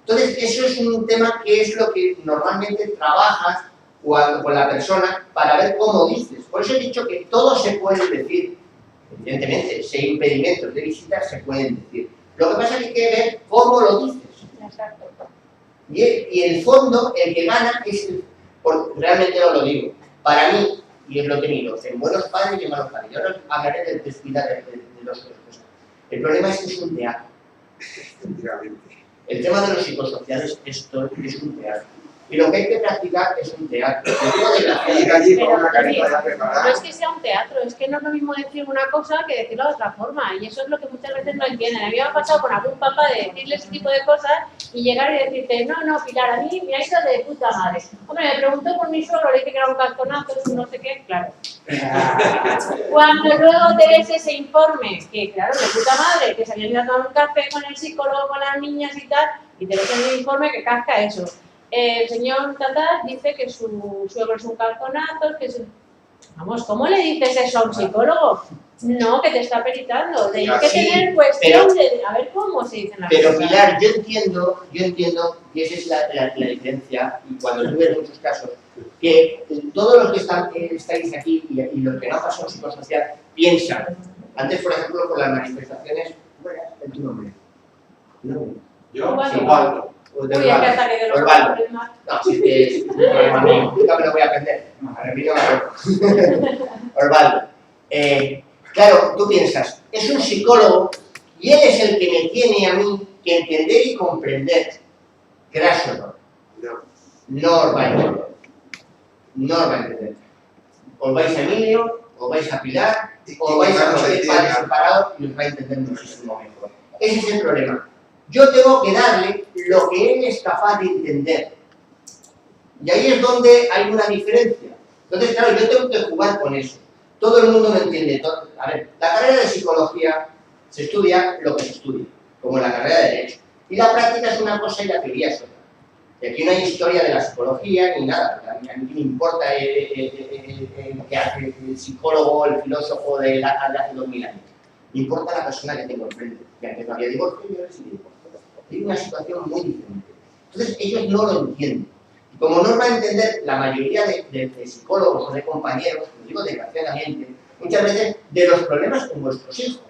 Entonces, eso es un tema que es lo que normalmente trabajas con la persona para ver cómo dices. Por eso he dicho que todo se puede decir. Evidentemente, si hay impedimentos de visitas, se pueden decir. Lo que pasa es que hay que ver cómo lo dices. Exacto. Y el fondo, el que gana, es realmente os lo digo, para mí, y es lo que miro, en buenos padres y en malos padres. Yo ahora hablaré del descuidar de los cosas. El problema es que es un teatro. El tema de los psicosociales es un teatro. Y lo que hay que practicar es un teatro. No es que sea un teatro, es que no es lo mismo decir una cosa que decirlo de otra forma. Y eso es lo que muchas veces no entienden. A mí me ha pasado con algún papá de decirle ese tipo de cosas y llegar y decirte, no, Pilar, a mí me ha ido de puta madre. Hombre, me preguntó por mi suegro, le dije que era un cartonazo, no sé qué, claro. Cuando luego te ves ese informe, que claro, de puta madre, que se habían ido a tomar un café con el psicólogo, con las niñas y tal, y te ves el informe que casca eso. El señor Tata dice que su suegro es un cartonazo, que es un... Vamos, ¿cómo le dices eso a un psicólogo? No, que te está peritando. Tienes que tener cuestión de a ver cómo se dicen las cosas. Pero Pilar, yo entiendo, y esa es la diferencia, y cuando tuve en muchos casos, que todos los que estáis aquí y los que no pasan psicosocial piensan. Antes, por ejemplo, por las manifestaciones, ¿cuál es tu nombre? Yo, Osvaldo. Uy, es que ha salido los Osvaldo. problemas. No, si es un problema mío, nunca me lo voy a aprender. Ahora mismo Osvaldo. Claro, tú piensas, es un psicólogo y él es el que me tiene a mí que entender y comprender. Graso no. No os va a entender. No os va a entender. Os vais a Emilio, os vais a Pilar, os vais a cualquier padre separado y os va a entender muchísimo mejor. Ese es el problema. Yo tengo que darle lo que él es capaz de entender. Y ahí es donde hay una diferencia. Entonces, claro, yo tengo que jugar con eso. Todo el mundo me entiende. A ver, la carrera de psicología se estudia lo que se estudia, como la carrera de Derecho. Y la práctica es una cosa y la teoría es otra. Y aquí no hay historia de la psicología ni nada. A mí me importa que hace el psicólogo, el filósofo de hace 2000 años. Me importa la persona que tengo enfrente. Que antes no había divorcio y ahora sí divorcio. Hay una situación muy diferente. Entonces, ellos no lo entienden. Y como no va a entender la mayoría de psicólogos o de compañeros, lo digo desgraciadamente, muchas veces de los problemas con vuestros hijos.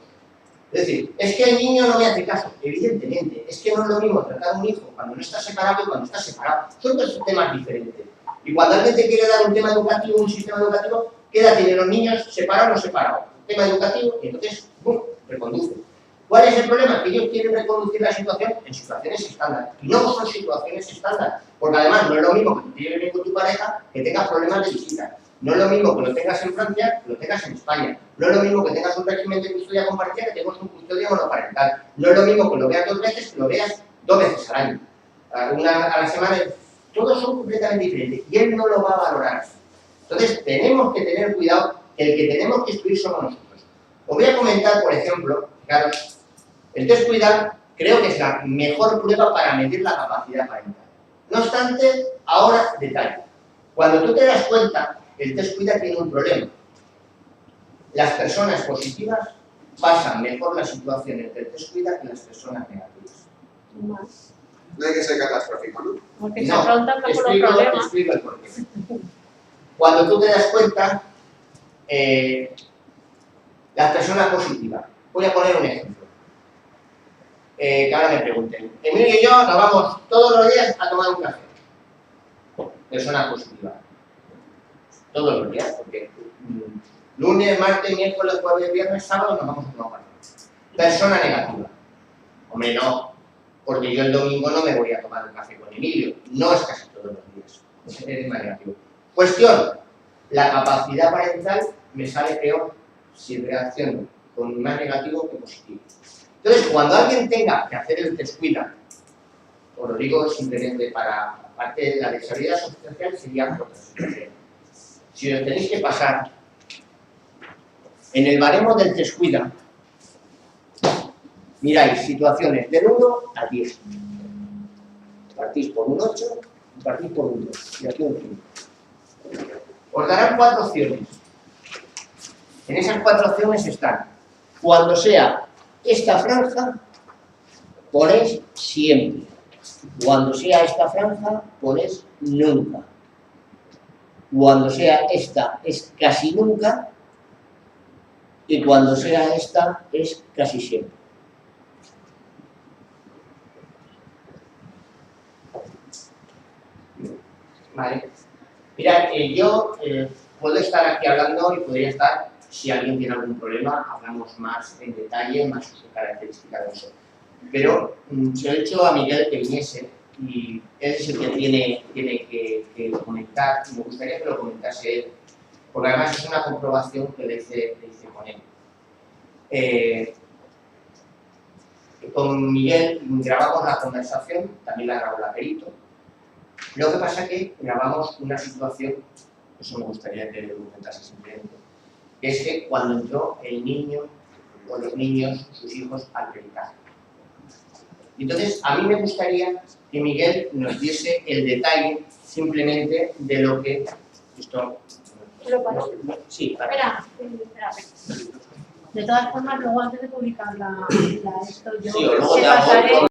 Es decir, es que el niño no me hace caso, evidentemente. Es que no es lo mismo tratar a un hijo cuando no está separado y cuando está separado. Son dos temas diferentes. Y cuando alguien te quiere dar un tema educativo, un sistema educativo, ¿qué edad tienen los niños? ¿Separados o no separados? Tema educativo y entonces, ¡bum!, reconduce. ¿Cuál es el problema? Que ellos quieren reconducir la situación en situaciones estándar. Y no son situaciones estándar. Porque además no es lo mismo que te lleves bien con tu pareja que tengas problemas de visita. No es lo mismo que lo tengas en Francia que lo tengas en España. No es lo mismo que tengas un régimen de custodia compartida que tengas un custodia monoparental. No es lo mismo que lo veas 2 veces que lo veas 2 veces al año. Una a la semana. Todos son completamente diferentes. Y él no lo va a valorar. Entonces tenemos que tener cuidado. El que tenemos que instruir somos nosotros. Os voy a comentar, por ejemplo, claro, el test Cuidar creo que es la mejor prueba para medir la capacidad parental. No obstante, ahora detalle. Cuando tú te das cuenta, el test Cuidar tiene un problema. Las personas positivas pasan mejor la situación entre el test Cuidar que las personas negativas. No hay que ser catastrófico, ¿no? Porque se afrontan mejor los problemas. Explico el porqué. Cuando tú te das cuenta, las personas positivas. Voy a poner un ejemplo. Que ahora me pregunten. Emilio y yo nos vamos todos los días a tomar un café. Persona positiva. Todos los días, porque lunes, martes, miércoles, jueves, viernes, sábado nos vamos a tomar un café. Persona negativa. Hombre, no. Porque yo el domingo no me voy a tomar un café con Emilio. No es casi todos los días. Es más negativo. Cuestión. la capacidad parental me sale peor si reacciono con más negativo que positivo. Entonces, cuando alguien tenga que hacer el descuida, os lo digo simplemente para parte de la desigualdad social, sería otra situación. Si os tenéis que pasar en el baremo del descuida, miráis situaciones del 1 al 10. Partís por un 8 y partís por un 2. Y aquí un 5. Os darán 4 opciones. En esas 4 opciones están: cuando sea esta franja, ponéis siempre. Cuando sea esta franja, ponéis nunca. Cuando sea esta, es casi nunca. Y cuando sea esta, es casi siempre. Vale. Mirad, yo puedo estar aquí hablando y podría estar, si alguien tiene algún problema, hablamos más en detalle, más características de eso. Pero se lo he dicho a Miguel que viniese y él es el que tiene que comentar, y me gustaría que lo comentase él, porque además es una comprobación que le hice con él. Con Miguel grabamos la conversación, también la grabó la perito. Lo que pasa es que grabamos una situación, eso me gustaría que lo comentase simplemente, que es que cuando entró el niño o los niños, sus hijos, al peritaje. Entonces, a mí me gustaría que Miguel nos diese el detalle simplemente de lo que... Esto... Sí, para... Espera. De todas formas, luego antes de publicar esto, yo sí, te pasaré...